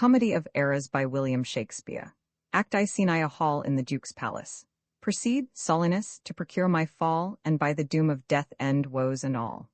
Comedy of Errors by William Shakespeare. Act I scene I a hall in the Duke's palace. Proceed, Solinus, to procure my fall, and by the doom of death end woes and all.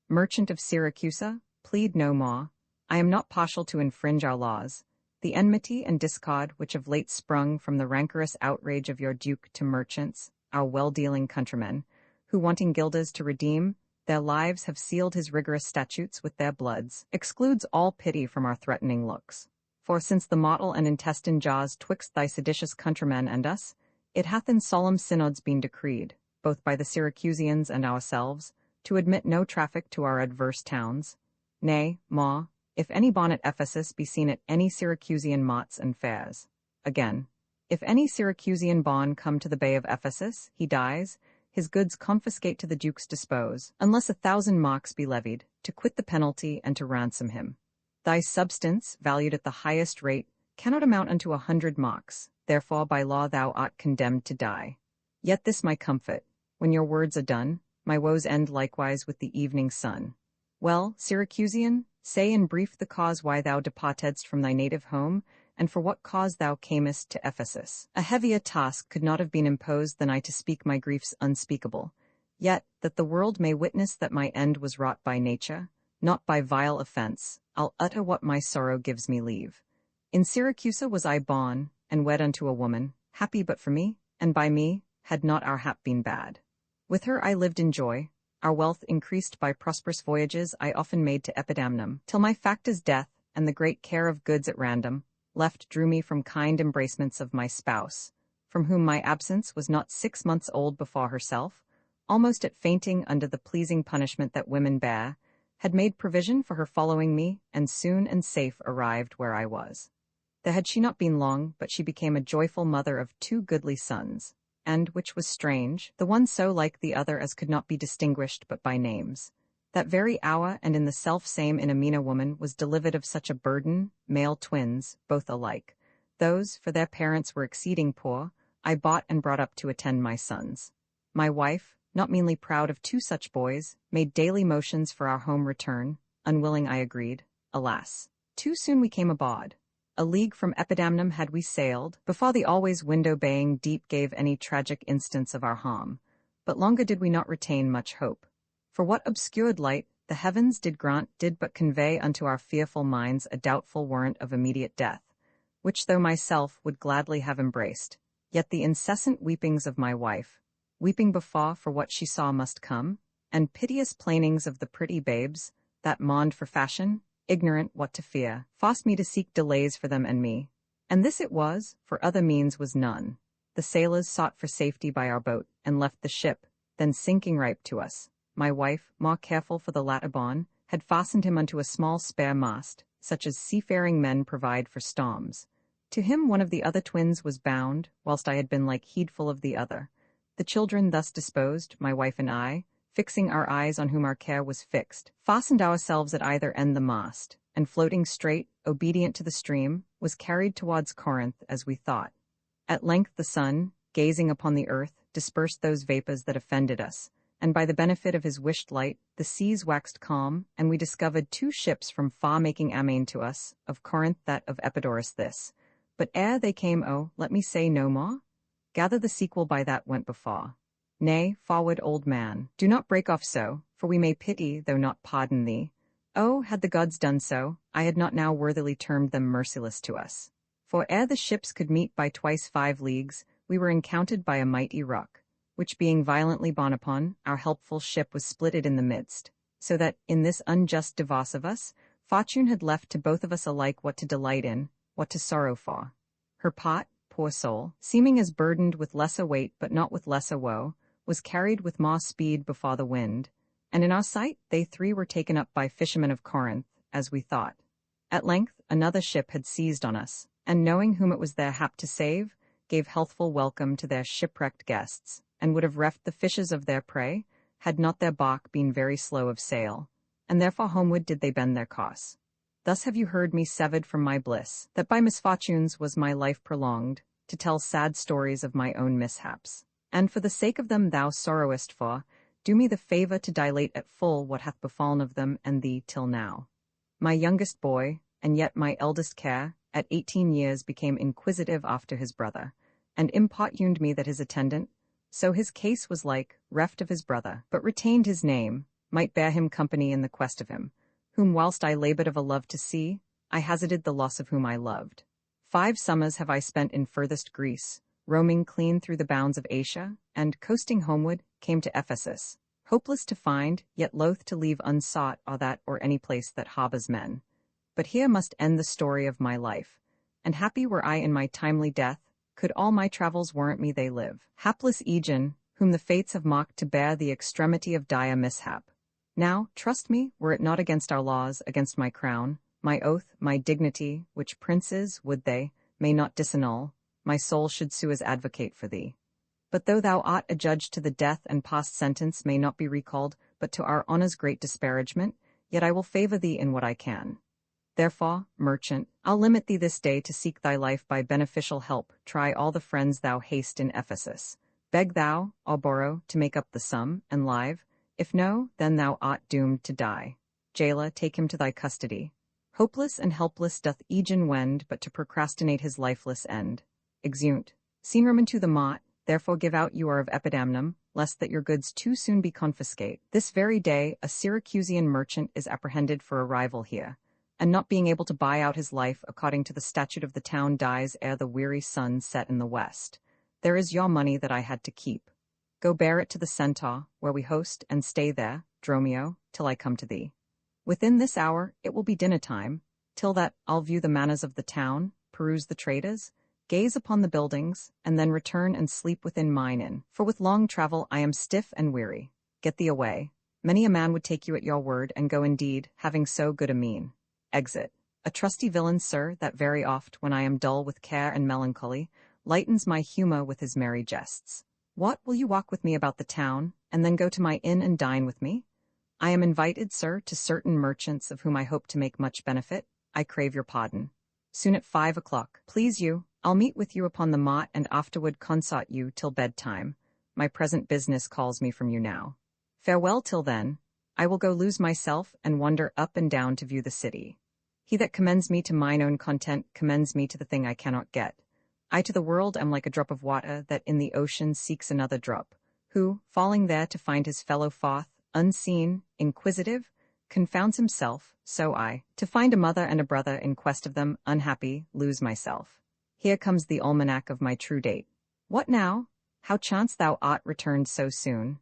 Merchant of Syracusa, plead no more. I am not partial to infringe our laws. The enmity and discord which of late sprung from the rancorous outrage of your Duke to merchants, our well-dealing countrymen, who wanting guilders to redeem, their lives have sealed his rigorous statutes with their bloods, excludes all pity from our threatening looks. For since the mottle and intestine jaws twixt thy seditious countrymen and us, it hath in solemn synods been decreed, both by the Syracusians and ourselves, to admit no traffic to our adverse towns. Nay, more, if any bond at Ephesus be seen at any Syracusian mots and fairs. Again, if any Syracusian bond come to the bay of Ephesus, he dies, his goods confiscate to the Duke's dispose, unless 1,000 marks be levied, to quit the penalty and to ransom him. Thy substance, valued at the highest rate, cannot amount unto 100 marks, therefore by law thou art condemned to die. Yet this my comfort, when your words are done, my woes end likewise with the evening sun. Well, Syracusian, say in brief the cause why thou departedst from thy native home, and for what cause thou camest to Ephesus. A heavier task could not have been imposed than I to speak my griefs unspeakable. Yet, that the world may witness that my end was wrought by nature, not by vile offense, I'll utter what my sorrow gives me leave. In Syracusa was I born, and wed unto a woman, happy but for me, and by me, had not our hap been bad. With her I lived in joy, our wealth increased by prosperous voyages I often made to Epidamnum, till my factor's death, and the great care of goods at random, left drew me from kind embracements of my spouse, from whom my absence was not 6 months old before herself, almost at fainting under the pleasing punishment that women bear, had made provision for her following me, and soon and safe arrived where I was. There had she not been long, but she became a joyful mother of 2 goodly sons, and, which was strange, the one so like the other as could not be distinguished but by names. That very hour, and in the self-same Inamina woman was delivered of such a burden, male twins, both alike. Those, for their parents were exceeding poor, I bought and brought up to attend my sons. My wife, not meanly proud of 2 such boys, made daily motions for our home return, unwilling I agreed. Alas, too soon we came abroad. A league from Epidamnum had we sailed, before the always window-baying deep gave any tragic instance of our harm, but longer did we not retain much hope. For what obscured light the heavens did grant did but convey unto our fearful minds a doubtful warrant of immediate death, which though myself would gladly have embraced, yet the incessant weepings of my wife, weeping before for what she saw must come, and piteous plainings of the pretty babes, that mourned for fashion, ignorant what to fear, forced me to seek delays for them and me. And this it was, for other means was none. The sailors sought for safety by our boat, and left the ship, then sinking ripe to us. My wife, more careful for the latter bond, had fastened him unto a small spare mast, such as seafaring men provide for storms. To him one of the other twins was bound, whilst I had been like heedful of the other. The children thus disposed, my wife and I, fixing our eyes on whom our care was fixed, fastened ourselves at either end the mast, and floating straight, obedient to the stream, was carried towards Corinth, as we thought. At length the sun, gazing upon the earth, dispersed those vapors that offended us, and by the benefit of his wished light, the seas waxed calm, and we discovered 2 ships from far making amain to us, of Corinth that of Epidaurus this. But ere they came, oh, let me say no more? Gather the sequel by that went before. Nay, forward, old man, do not break off so, for we may pity, though not pardon thee. Oh, had the gods done so, I had not now worthily termed them merciless to us. For ere the ships could meet by twice 5 leagues, we were encountered by a mighty rock, which being violently borne upon, our helpful ship was splitted in the midst, so that, in this unjust divorce of us, fortune had left to both of us alike what to delight in, what to sorrow for. Her pot, poor soul, seeming as burdened with lesser weight but not with lesser woe, was carried with more speed before the wind, and in our sight they 3 were taken up by fishermen of Corinth, as we thought. At length another ship had seized on us, and knowing whom it was their hap to save, gave healthful welcome to their shipwrecked guests, and would have reft the fishes of their prey, had not their bark been very slow of sail, and therefore homeward did they bend their course. Thus have you heard me severed from my bliss, that by misfortunes was my life prolonged, to tell sad stories of my own mishaps. And for the sake of them thou sorrowest for, do me the favour to dilate at full what hath befallen of them and thee till now. My youngest boy, and yet my eldest care, at 18 years became inquisitive after his brother, and importuned me that his attendant, so his case was like, reft of his brother, but retained his name, might bear him company in the quest of him, whom whilst I laboured of a love to see, I hazarded the loss of whom I loved. 5 summers have I spent in furthest Greece, roaming clean through the bounds of Asia, and, coasting homeward, came to Ephesus, hopeless to find, yet loath to leave unsought that or any place that harbours men. But here must end the story of my life, and happy were I in my timely death, could all my travels warrant me they live. Hapless Aegeon, whom the fates have marked to bear the extremity of dire mishap. Now, trust me, were it not against our laws, against my crown, my oath, my dignity, which princes, would they, may not disannul, my soul should sue as advocate for thee. But though thou art adjudged to the death and past sentence may not be recalled, but to our honour's great disparagement, yet I will favour thee in what I can. Therefore, merchant, I'll limit thee this day to seek thy life by beneficial help, try all the friends thou hast in Ephesus. Beg thou, or borrow, to make up the sum, and live, if no, then thou art doomed to die. Jailer, take him to thy custody. Hopeless and helpless doth Aegeon wend, but to procrastinate his lifeless end. Exeunt. Scene room into the mot, therefore give out you are of Epidamnum, lest that your goods too soon be confiscate. This very day a Syracusian merchant is apprehended for a rival here, and not being able to buy out his life according to the statute of the town dies ere the weary sun set in the west. There is your money that I had to keep. Go bear it to the Centaur, where we host, and stay there, Dromio, till I come to thee. Within this hour it will be dinner time, till that I'll view the manners of the town, peruse the traders, gaze upon the buildings, and then return and sleep within mine inn, for with long travel I am stiff and weary. Get thee away. Many a man would take you at your word, and go indeed, having so good a mien. Exit. A trusty villain, sir, that very oft, when I am dull with care and melancholy, lightens my humour with his merry jests. What, will you walk with me about the town, and then go to my inn and dine with me? I am invited, sir, to certain merchants of whom I hope to make much benefit. I crave your pardon. Soon at 5 o'clock. Please you, I'll meet with you upon the mot and afterward consort you till bedtime. My present business calls me from you now. Farewell till then. I will go lose myself and wander up and down to view the city. He that commends me to mine own content commends me to the thing I cannot get. I to the world am like a drop of water that in the ocean seeks another drop, who, falling there to find his fellow froth, unseen, inquisitive, confounds himself, so I, to find a mother and a brother in quest of them, unhappy, lose myself. Here comes the almanac of my true date. What now? How chance thou art returned so soon,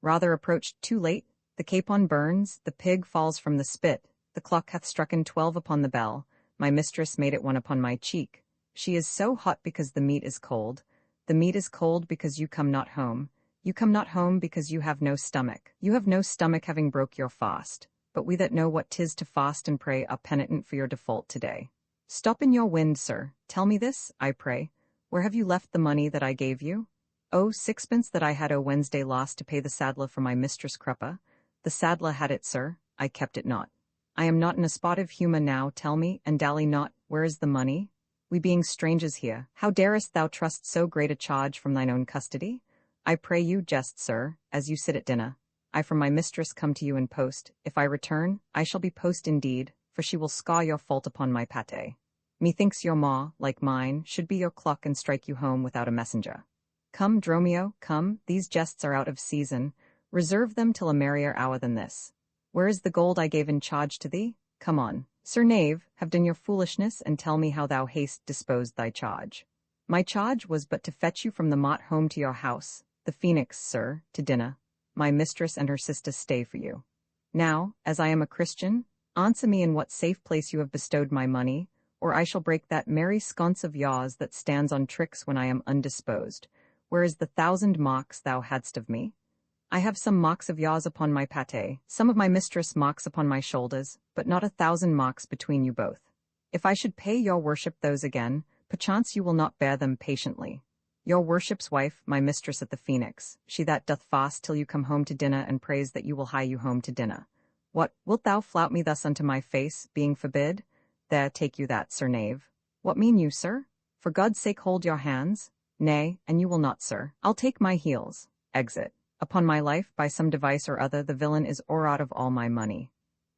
Rather approached too late, the capon burns, the pig falls from the spit, the clock hath strucken 12 upon the bell, my mistress made it 1 upon my cheek. She is so hot because the meat is cold. The meat is cold because you come not home. You come not home because you have no stomach. You have no stomach having broke your fast. But we that know what 'tis to fast and pray are penitent for your default today. Stop in your wind, sir. Tell me this, I pray. Where have you left the money that I gave you? Oh, 6pence that I had o' Wednesday last to pay the saddler for my mistress Cruppa. The saddler had it, sir. I kept it not. I am not in a spot of humour now, tell me, and dally not, where is the money? We being strangers here, how darest thou trust so great a charge from thine own custody? I pray you, jest, sir, as you sit at dinner. I from my mistress come to you in post. If I return, I shall be post indeed, for she will scar your fault upon my pate. Methinks your maw, like mine, should be your clock and strike you home without a messenger. Come, Dromio, come, these jests are out of season. Reserve them till a merrier hour than this. Where is the gold I gave in charge to thee? Come on, sir knave, have done your foolishness, and tell me how thou hast disposed thy charge. My charge was but to fetch you from the mot home to your house, the Phoenix, sir, to dinner. My mistress and her sister stay for you. Now, as I am a Christian, answer me in what safe place you have bestowed my money, or I shall break that merry sconce of yours that stands on tricks when I am undisposed. Where is the 1,000 marks thou hadst of me? I have some marks of yours upon my pate, some of my mistress marks upon my shoulders, but not 1,000 marks between you both. If I should pay your worship those again, perchance you will not bear them patiently. Your worship's wife, my mistress at the Phoenix, she that doth fast till you come home to dinner and prays that you will hie you home to dinner. What, wilt thou flout me thus unto my face, being forbid? There, take you that, sir knave. What mean you, sir? For God's sake hold your hands. Nay, and you will not, sir. I'll take my heels. Exit. Upon my life, by some device or other, the villain is out of all my money.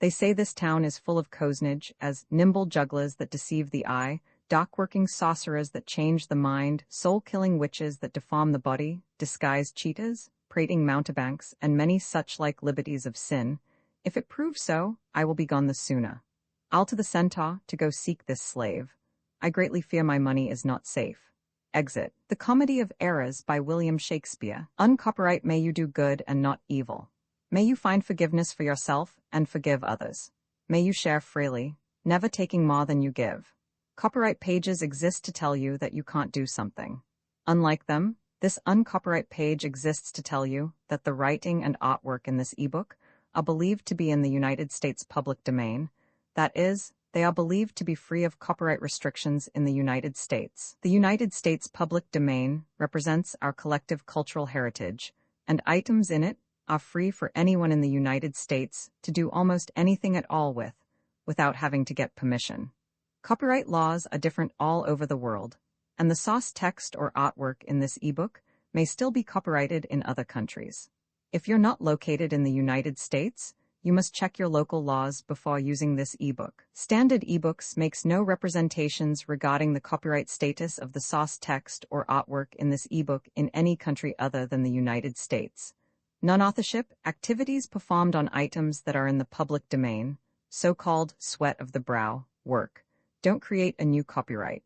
They say this town is full of cozenage, as nimble jugglers that deceive the eye, dark-working sorcerers that change the mind, soul-killing witches that deform the body, disguised cheaters, prating mountebanks, and many such like liberties of sin. If it prove so, I will be gone the sooner. I'll to the centaur to go seek this slave. I greatly fear my money is not safe. Exit. The Comedy of Errors by William Shakespeare. Uncopyright may you do good and not evil. May you find forgiveness for yourself and forgive others. May you share freely, never taking more than you give. Copyright pages exist to tell you that you can't do something. Unlike them, this uncopyright page exists to tell you that the writing and artwork in this ebook are believed to be in the United States public domain. That is, they are believed to be free of copyright restrictions in the United States. The United States public domain represents our collective cultural heritage, and items in it are free for anyone in the United States to do almost anything at all with, without having to get permission. Copyright laws are different all over the world, and the source text or artwork in this ebook may still be copyrighted in other countries. If you're not located in the United States, you must check your local laws before using this ebook. Standard ebooks makes no representations regarding the copyright status of the source text or artwork in this ebook in any country other than the United States. Non-authorship activities performed on items that are in the public domain, so-called sweat of the brow, work, don't create a new copyright.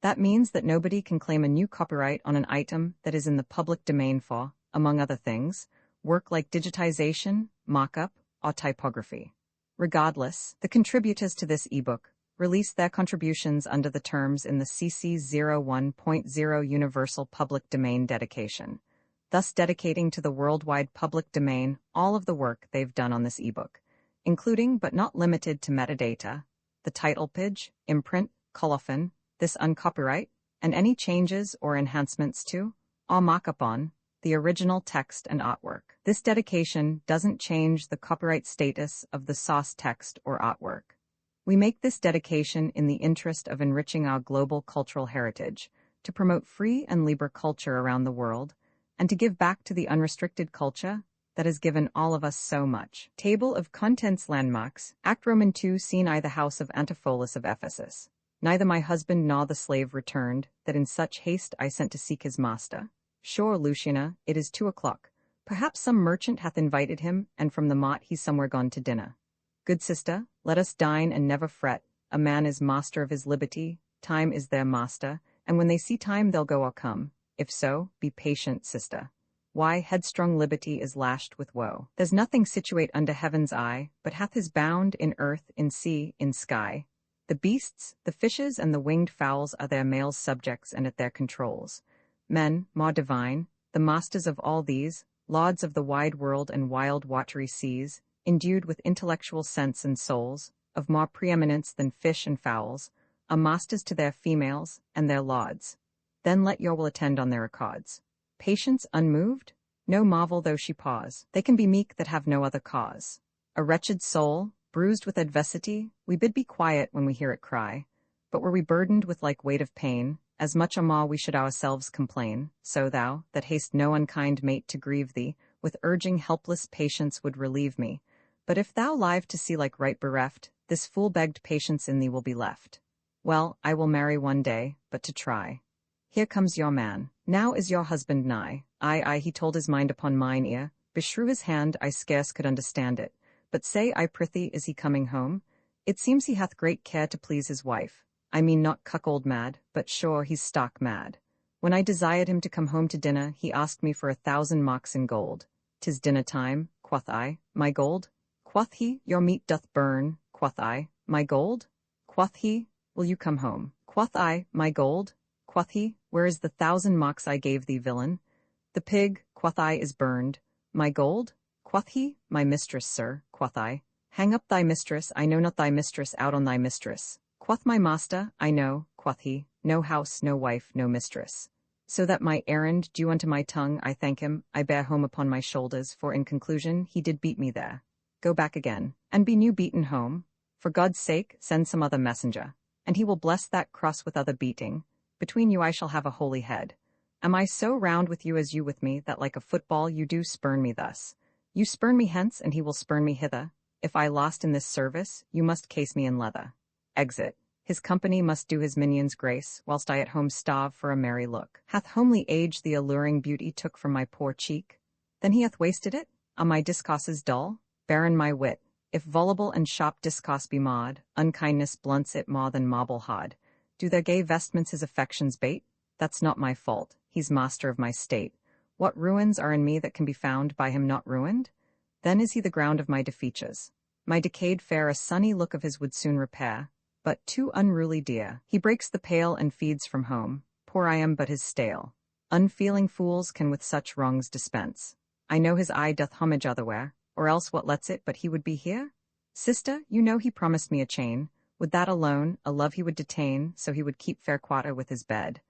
That means that nobody can claim a new copyright on an item that is in the public domain for, among other things, work like digitization, mock-up, or typography. Regardless, the contributors to this ebook release their contributions under the terms in the CC 01.0 Universal Public Domain dedication, thus dedicating to the worldwide public domain all of the work they've done on this ebook, including but not limited to metadata, the title page, imprint, colophon, this uncopyright, and any changes or enhancements to, or mock-up on, the original text and artwork. This dedication doesn't change the copyright status of the source text or artwork. We make this dedication in the interest of enriching our global cultural heritage, to promote free and libre culture around the world, and to give back to the unrestricted culture that has given all of us so much. Table of Contents Landmarks. Act Roman 2. Scene I. The house of Antipholus of Ephesus. Neither my husband nor the slave returned, that in such haste I sent to seek his master. Sure, Luciana, it is 2 o'clock. Perhaps some merchant hath invited him, and from the mart he's somewhere gone to dinner. Good sister, let us dine and never fret. A man is master of his liberty, time is their master, and when they see time they'll go or come. If so, be patient, sister. Why, headstrong liberty is lashed with woe. There's nothing situate under heaven's eye, but hath his bound in earth, in sea, in sky. The beasts, the fishes, and the winged fowls are their males' subjects and at their controls. Men, more divine, the masters of all these, lords of the wide world and wild watery seas, endued with intellectual sense and souls, of more preeminence than fish and fowls, are masters to their females, and their lords. Then let your will attend on their accords. Patience unmoved? No marvel though she pause. They can be meek that have no other cause. A wretched soul, bruised with adversity, we bid be quiet when we hear it cry. But were we burdened with like weight of pain, as much or more we should ourselves complain, so thou, that hast no unkind mate to grieve thee, with urging helpless patience would relieve me. But if thou live to see like right bereft, this fool-begged patience in thee will be left. Well, I will marry one day, but to try. Here comes your man. Now is your husband nigh. Aye, he told his mind upon mine ear. Beshrew his hand, I scarce could understand it. But say, I prithee, is he coming home? It seems he hath great care to please his wife. I mean not cuckold mad, but sure he's stark mad. When I desired him to come home to dinner, he asked me for 1,000 marks in gold. 'Tis dinner time, quoth I, my gold? Quoth he, your meat doth burn, quoth I, my gold? Quoth he, will you come home? Quoth I, my gold? Quoth he, where is the 1,000 marks I gave thee, villain? The pig, quoth I, is burned. My gold? Quoth he, my mistress, sir, quoth I. Hang up thy mistress, I know not thy mistress, out on thy mistress. Quoth my master, I know, quoth he, no house, no wife, no mistress. So that my errand due unto my tongue, I thank him, I bear home upon my shoulders, for in conclusion he did beat me there. Go back again, and be new beaten home. For God's sake, send some other messenger, and he will bless that cross with other beating. Between you I shall have a holy head. Am I so round with you as you with me, that like a football you do spurn me thus? You spurn me hence, and he will spurn me hither. If I lost in this service, you must case me in leather. Exit. His company must do his minions grace, whilst I at home starve for a merry look. Hath homely age the alluring beauty took from my poor cheek? Then he hath wasted it? Are my discourses dull? Barren my wit. If voluble and sharp discourse be marred, unkindness blunts it more than marble hard. Do their gay vestments his affections bait? That's not my fault, he's master of my state. What ruins are in me that can be found by him not ruined? Then is he the ground of my defeatures. My decayed fare a sunny look of his would soon repair, but too unruly dear. He breaks the pale and feeds from home, poor I am but his stale. Unfeeling fools can with such wrongs dispense. I know his eye doth homage otherwhere, or else what lets it but he would be here? Sister, you know he promised me a chain, with that alone, a love he would detain, so he would keep fair quarter with his bed.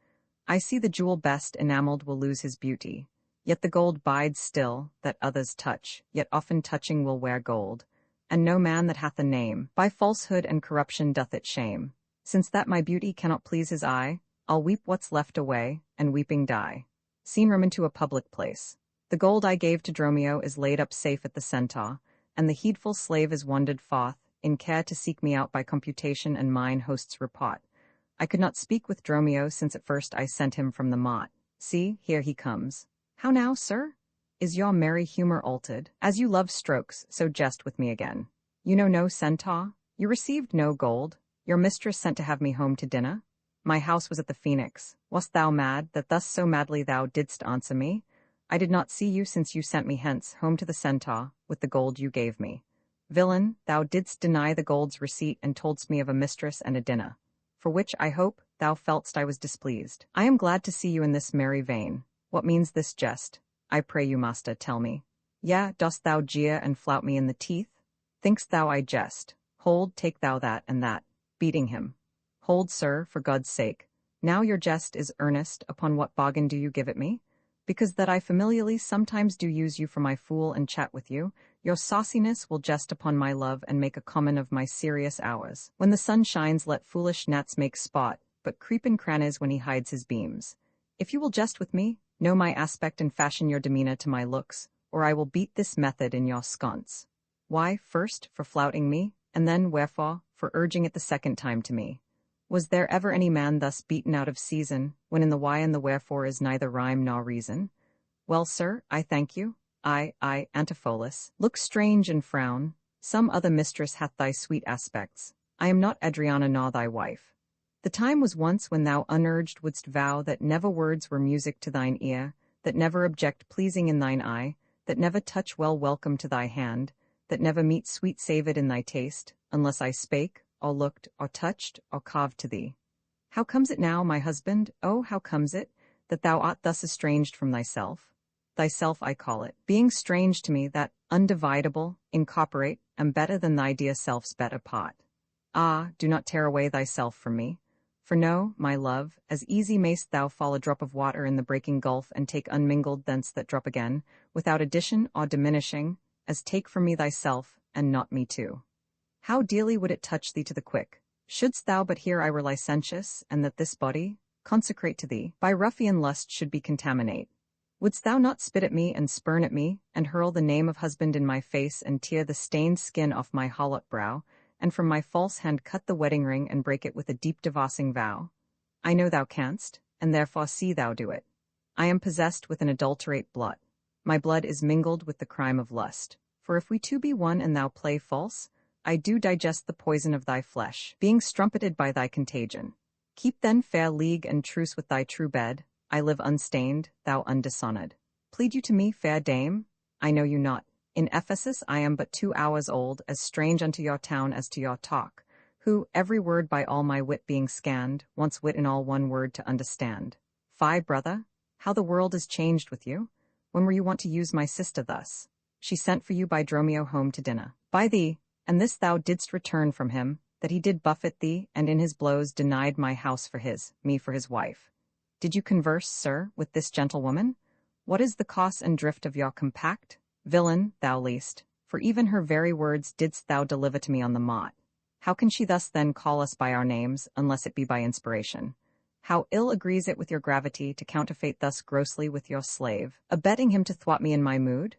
I see the jewel best enamelled will lose his beauty, yet the gold bides still, that others touch, yet often touching will wear gold. And no man that hath a name, by falsehood and corruption doth it shame. Since that my beauty cannot please his eye, I'll weep what's left away, and weeping die. Scene room into a public place. The gold I gave to Dromio is laid up safe at the centaur, and the heedful slave is wandered forth, in care to seek me out by computation and mine host's report. I could not speak with Dromio since at first I sent him from the mott. See, here he comes. How now, sir? Is your merry humour altered? As you love strokes, so jest with me again. You know no centaur? You received no gold? Your mistress sent to have me home to dinner? My house was at the Phoenix. Wast thou mad, that thus so madly thou didst answer me? I did not see you since you sent me hence, home to the centaur, with the gold you gave me. Villain, thou didst deny the gold's receipt and toldst me of a mistress and a dinner, for which, I hope, thou feltst I was displeased. I am glad to see you in this merry vein. What means this jest? I pray you, master, tell me. Yea, dost thou jeer and flout me in the teeth? Think'st thou I jest? Hold, take thou that and that, beating him. Hold, sir, for God's sake. Now your jest is earnest, upon what bargain do you give it me? Because that I familiarly sometimes do use you for my fool and chat with you, your sauciness will jest upon my love and make a common of my serious hours. When the sun shines let foolish gnats make spot, but creep in crannies when he hides his beams. If you will jest with me, know my aspect and fashion your demeanour to my looks, or I will beat this method in your sconce. Why, first, for flouting me, and then, wherefore, for urging it the second time to me? Was there ever any man thus beaten out of season, when in the why and the wherefore is neither rhyme nor reason? Well, sir, I thank you. I, Antipholus, look strange and frown. Some other mistress hath thy sweet aspects. I am not Adriana nor thy wife. The time was once when thou unurged wouldst vow that never words were music to thine ear, that never object pleasing in thine eye, that never touch well welcome to thy hand, that never meat sweet savored in thy taste, unless I spake, or looked, or touched, or carved to thee. How comes it now, my husband, oh, how comes it, that thou art thus estranged from thyself? Thyself I call it, being strange to me, that, undividable, incorporate, am better than thy dear self's better part. Ah, do not tear away thyself from me. For know, my love, as easy mayst thou fall a drop of water in the breaking gulf and take unmingled thence that drop again, without addition or diminishing, as take from me thyself, and not me too. How dearly would it touch thee to the quick, shouldst thou but hear I were licentious, and that this body, consecrate to thee, by ruffian lust should be contaminate. Wouldst thou not spit at me and spurn at me, and hurl the name of husband in my face, and tear the stained skin off my hollow brow, and from my false hand cut the wedding ring and break it with a deep divorcing vow? I know thou canst, and therefore see thou do it. I am possessed with an adulterate blood. My blood is mingled with the crime of lust. For if we two be one and thou play false, I do digest the poison of thy flesh, being strumpeted by thy contagion. Keep then fair league and truce with thy true bed. I live unstained, thou undishonoured. Plead you to me, fair dame? I know you not. In Ephesus I am but 2 hours old, as strange unto your town as to your talk, who, every word by all my wit being scanned, wants wit in all one word to understand. Fie, brother, how the world is changed with you! When were you wont to use my sister thus? She sent for you by Dromio home to dinner. By thee, and this thou didst return from him, that he did buffet thee, and in his blows denied my house for his, me for his wife. Did you converse, sir, with this gentlewoman? What is the cause and drift of your compact? Villain, thou least, for even her very words didst thou deliver to me on the mott. How can she thus then call us by our names, unless it be by inspiration? How ill agrees it with your gravity to counterfeit thus grossly with your slave, abetting him to thwart me in my mood?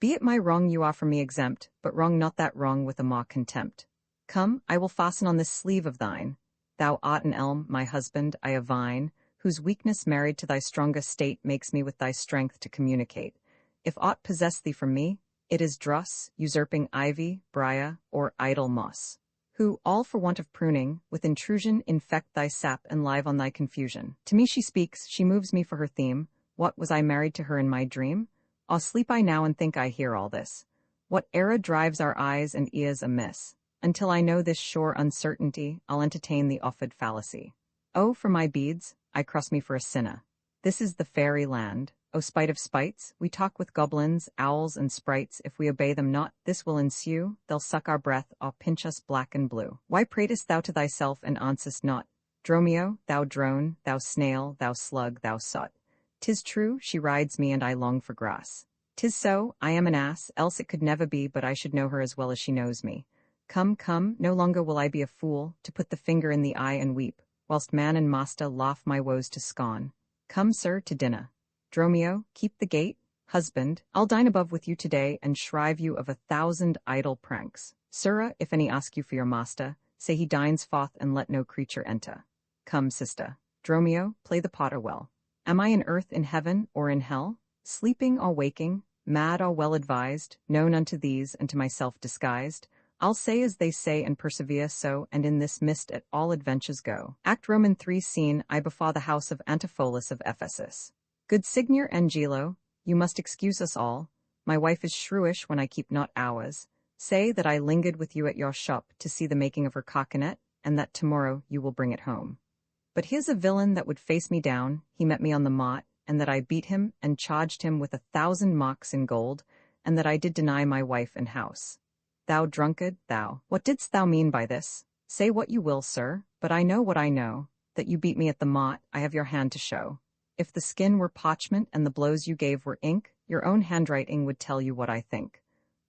Be it my wrong you offer me exempt, but wrong not that wrong with a mock contempt. Come, I will fasten on this sleeve of thine. Thou art an elm, my husband, I a vine, whose weakness married to thy stronger state makes me with thy strength to communicate. If aught possess thee from me, it is dross, usurping ivy, briar, or idle moss, who, all for want of pruning, with intrusion infect thy sap and live on thy confusion. To me she speaks, she moves me for her theme. What, was I married to her in my dream? Ah, sleep I now and think I hear all this. What error drives our eyes and ears amiss? Until I know this sure uncertainty, I'll entertain the offered fallacy. Oh, for my beads, I cross me for a sinner. This is the fairy land. O spite of spites, we talk with goblins, owls, and sprites. If we obey them not, this will ensue. They'll suck our breath, or pinch us black and blue. Why pratest thou to thyself and answerest not? Dromio, thou drone, thou snail, thou slug, thou sot. 'Tis true, she rides me and I long for grass. 'Tis so, I am an ass, else it could never be, but I should know her as well as she knows me. Come, come, no longer will I be a fool, to put the finger in the eye and weep, whilst man and master laugh my woes to scorn. Come, sir, to dinner. Dromio, keep the gate. Husband, I'll dine above with you today, and shrive you of 1,000 idle pranks. Sirrah, if any ask you for your master, say he dines forth and let no creature enter. Come, sister. Dromio, play the potter well. Am I in earth, in heaven, or in hell? Sleeping or waking, mad or well advised, known unto these and to myself disguised, I'll say as they say and persevere so, and in this mist at all adventures go. Act Roman 3 Scene I before the house of Antipholus of Ephesus. Good Signor Angelo, you must excuse us all. My wife is shrewish when I keep not hours. Say that I lingered with you at your shop to see the making of her coconet, and that tomorrow you will bring it home. But here's a villain that would face me down, he met me on the mott, and that I beat him and charged him with 1,000 marks in gold, and that I did deny my wife and house. Thou drunkard, thou, what didst thou mean by this? Say what you will, sir, but I know what I know, that you beat me at the mott, I have your hand to show. If the skin were parchment and the blows you gave were ink, your own handwriting would tell you what I think.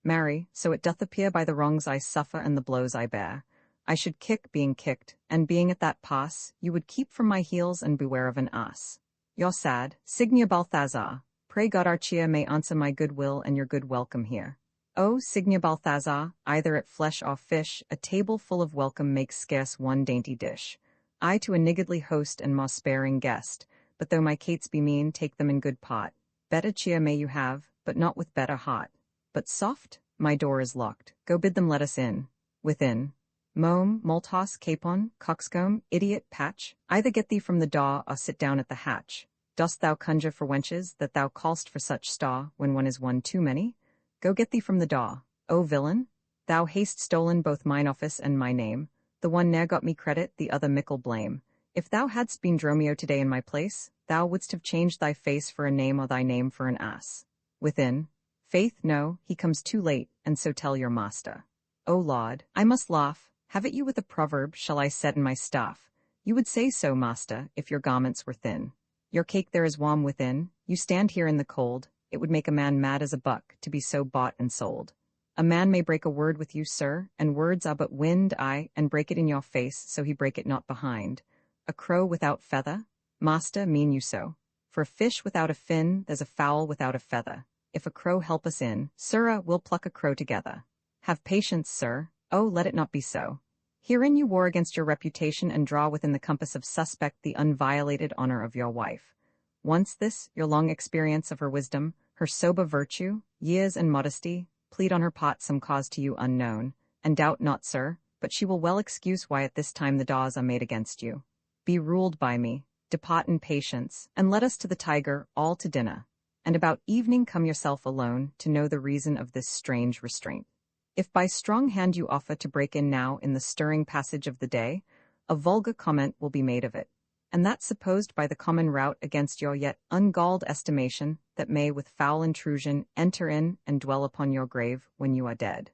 Marry, so it doth appear by the wrongs I suffer and the blows I bear. I should kick being kicked, and being at that pass, you would keep from my heels and beware of an ass. You're sad, Signia Balthazar. Pray God our cheer may answer my good will and your good welcome here. Oh, Signia Balthazar, either at flesh or fish, a table full of welcome makes scarce one dainty dish. I to a niggardly host and more sparing guest, but though my cates be mean, take them in good pot. Better cheer may you have, but not with better heart. But soft, my door is locked, go bid them let us in. Within. Mome, Moltos, Capon, Coxcomb, idiot, patch, either get thee from the door or sit down at the hatch. Dost thou conjure for wenches that thou call'st for such staw when one is one too many? Go get thee from the door. O villain, thou hast stolen both mine office and my name. The one ne'er got me credit, the other mickle blame. If thou hadst been Dromio today in my place, thou wouldst have changed thy face for a name or thy name for an ass. Within. Faith, no, he comes too late, and so tell your master. O Lord, I must laugh. Have it you with a proverb shall I set in my staff? You would say so, master, if your garments were thin. Your cake there is warm within, you stand here in the cold, it would make a man mad as a buck to be so bought and sold. A man may break a word with you, sir, and words are but wind, aye, and break it in your face, so he break it not behind. A crow without feather? Master, mean you so? For a fish without a fin, there's a fowl without a feather. If a crow help us in, sirrah, we'll pluck a crow together. Have patience, sir. Oh, let it not be so. Herein you war against your reputation and draw within the compass of suspect the unviolated honor of your wife. Once this, your long experience of her wisdom, her sober virtue, years and modesty, plead on her part some cause to you unknown, and doubt not, sir, but she will well excuse why at this time the daws are made against you. Be ruled by me, depart in patience, and let us to the tiger, all to dinner. And about evening come yourself alone, to know the reason of this strange restraint. If by strong hand you offer to break in now in the stirring passage of the day, a vulgar comment will be made of it, and that supposed by the common rout against your yet ungalled estimation, that may with foul intrusion enter in and dwell upon your grave when you are dead.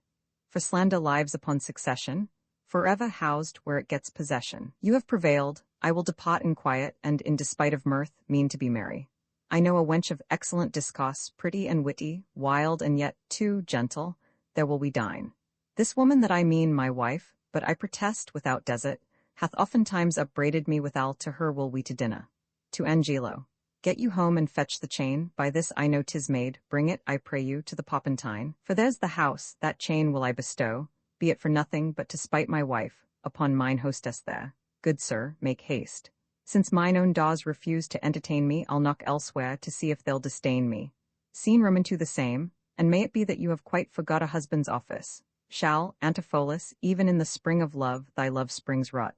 For slander lives upon succession, forever housed where it gets possession. You have prevailed, I will depart in quiet, and in despite of mirth, mean to be merry. I know a wench of excellent discourse, pretty and witty, wild and yet too gentle. There will we dine. This woman that I mean my wife, but I protest without desert, hath oftentimes upbraided me withal. To her will we to dinner. To Angelo. Get you home and fetch the chain, by this I know 'tis made, bring it, I pray you, to the Poppentine. For there's the house, that chain will I bestow, be it for nothing but to spite my wife, upon mine hostess there. Good sir, make haste. Since mine own daws refuse to entertain me, I'll knock elsewhere to see if they'll disdain me. Scene Roman 2 the same, and may it be that you have quite forgot a husband's office. Shall, Antipholus, even in the spring of love, thy love springs rot.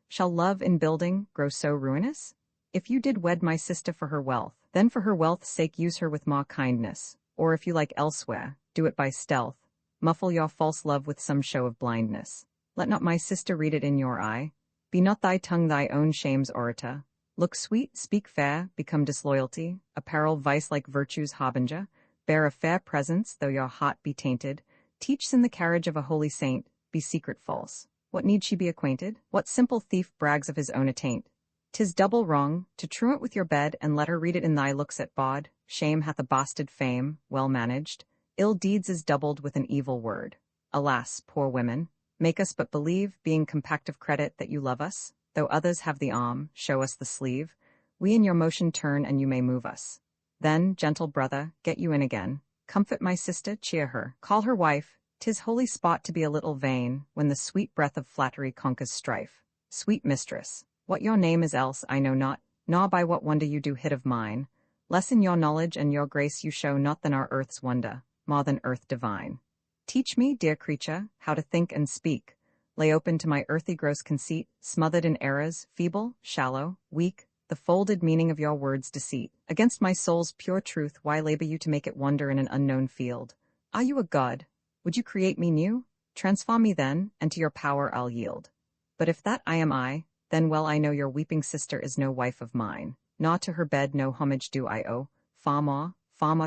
Shall love in building grow so ruinous? If you did wed my sister for her wealth, then for her wealth's sake use her with more kindness, or if you like elsewhere, do it by stealth, muffle your false love with some show of blindness. Let not my sister read it in your eye. Be not thy tongue thy own shame's orator. Look sweet, speak fair, become disloyalty, apparel vice like virtue's harbinger, bear a fair presence, though your heart be tainted, teach sin the carriage of a holy saint, be secret false. What need she be acquainted? What simple thief brags of his own attaint? 'Tis double wrong, to truant with your bed, and let her read it in thy looks at bawd. Shame hath a bastard fame, well managed. Ill deeds is doubled with an evil word. Alas, poor women, make us but believe, being compact of credit, that you love us. Though others have the arm, show us the sleeve. We in your motion turn, and you may move us. Then, gentle brother, get you in again. Comfort my sister, cheer her, call her wife. 'Tis holy spot to be a little vain, when the sweet breath of flattery conquers strife. Sweet mistress, what your name is else I know not, nor by what wonder you do hit of mine. Less in your knowledge and your grace you show not than our earth's wonder, more than earth divine. Teach me, dear creature, how to think and speak. Lay open to my earthy gross conceit, smothered in errors, feeble, shallow, weak, the folded meaning of your words deceit. Against my soul's pure truth, why labor you to make it wander in an unknown field? Are you a god? Would you create me new? Transform me then, and to your power I'll yield. But if that I am I, then well I know your weeping sister is no wife of mine. Nor to her bed no homage do I owe, far more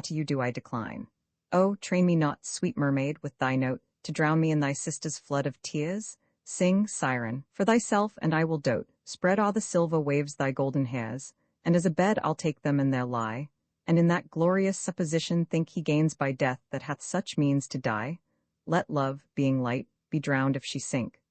to you do I decline. Oh, train me not, sweet mermaid, with thy note, to drown me in thy sister's flood of tears. Sing, siren, for thyself, and I will dote. Spread o'er the silver waves thy golden hairs, and as a bed I'll take them in their lie, and in that glorious supposition think he gains by death that hath such means to die. Let love, being light, be drowned if she sink.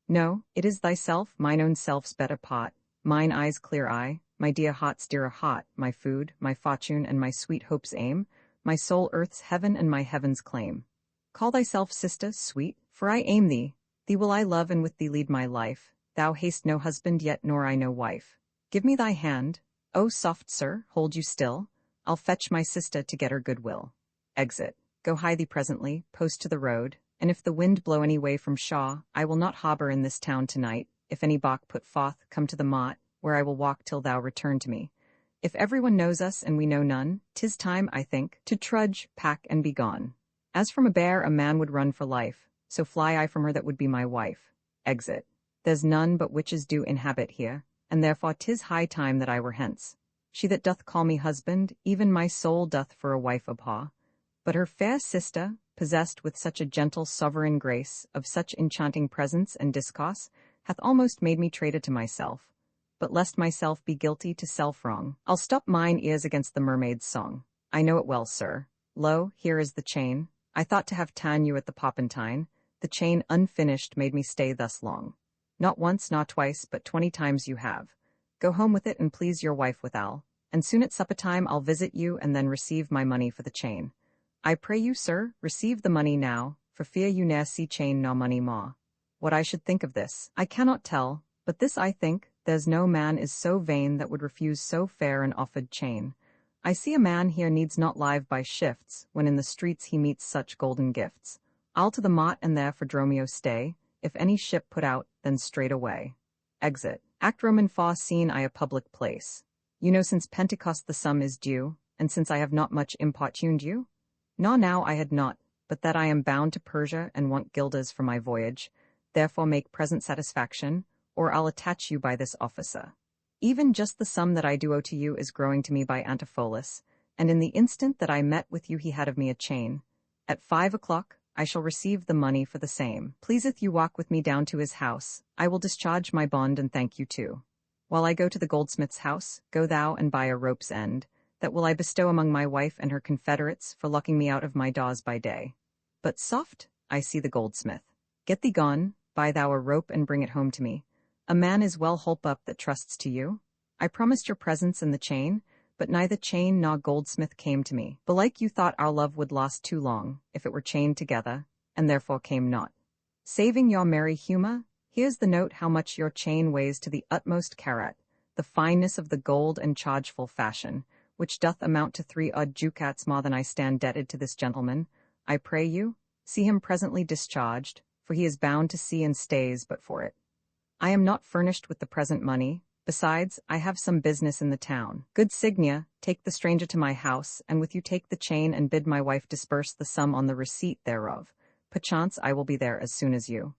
No, it is thyself, mine own self's better pot, mine eye's clear eye, my dear heart's dearer heart, my food, my fortune, and my sweet hope's aim, my soul earth's heaven and my heaven's claim. Call thyself sister, sweet, for I aim thee. Thee will I love and with thee lead my life. Thou hast no husband yet, nor I no wife. Give me thy hand. Oh, soft sir, hold you still. I'll fetch my sister to get her goodwill. Exit. Go hie thee presently, post to the road, and if the wind blow any way from Shaw, I will not harbour in this town tonight. If any balk put forth, come to the mott, where I will walk till thou return to me. If everyone knows us and we know none, 'tis time, I think, to trudge, pack, and be gone. As from a bear a man would run for life, so fly I from her that would be my wife. Exit. There's none but witches do inhabit here, and therefore 'tis high time that I were hence. She that doth call me husband, even my soul doth for a wife abhor. But her fair sister, possessed with such a gentle sovereign grace, of such enchanting presence and discourse, hath almost made me traitor to myself. But lest myself be guilty to self-wrong, I'll stop mine ears against the mermaid's song. I know it well, sir. Lo, here is the chain. I thought to have ta'en you at the Poppentine. The chain unfinished made me stay thus long. Not once, nor twice, but 20 times you have. Go home with it and please your wife withal, and soon at supper time I'll visit you and then receive my money for the chain. I pray you, sir, receive the money now, for fear you ne'er see chain nor money more. What I should think of this, I cannot tell, but this I think, there's no man is so vain that would refuse so fair an offered chain. I see a man here needs not live by shifts, when in the streets he meets such golden gifts. I'll to the mott and there for Dromio stay, if any ship put out, then straight away. Exit. Act Roman 4 scene I a public place. You know since Pentecost the sum is due, and since I have not much importuned you? Nor now I had not, but that I am bound to Persia and want guilders for my voyage, therefore make present satisfaction, or I'll attach you by this officer. Even just the sum that I do owe to you is growing to me by Antipholus, and in the instant that I met with you he had of me a chain. At 5 o'clock I shall receive the money for the same. Pleaseth you walk with me down to his house, I will discharge my bond and thank you too. While I go to the goldsmith's house, go thou and buy a rope's end, that will I bestow among my wife and her confederates for locking me out of my daws by day. But soft, I see the goldsmith. Get thee gone, buy thou a rope and bring it home to me. A man is well holp up that trusts to you. I promised your presence and the chain, but neither chain nor goldsmith came to me. Belike you thought our love would last too long, if it were chained together, and therefore came not. Saving your merry humour, here's the note how much your chain weighs to the utmost carat, the fineness of the gold and chargeful fashion, which doth amount to 3 odd ducats more than I stand debted to this gentleman. I pray you, see him presently discharged, for he is bound to sea and stays but for it. I am not furnished with the present money. Besides, I have some business in the town. Good Signia, take the stranger to my house, and with you take the chain and bid my wife disperse the sum on the receipt thereof. Perchance I will be there as soon as you.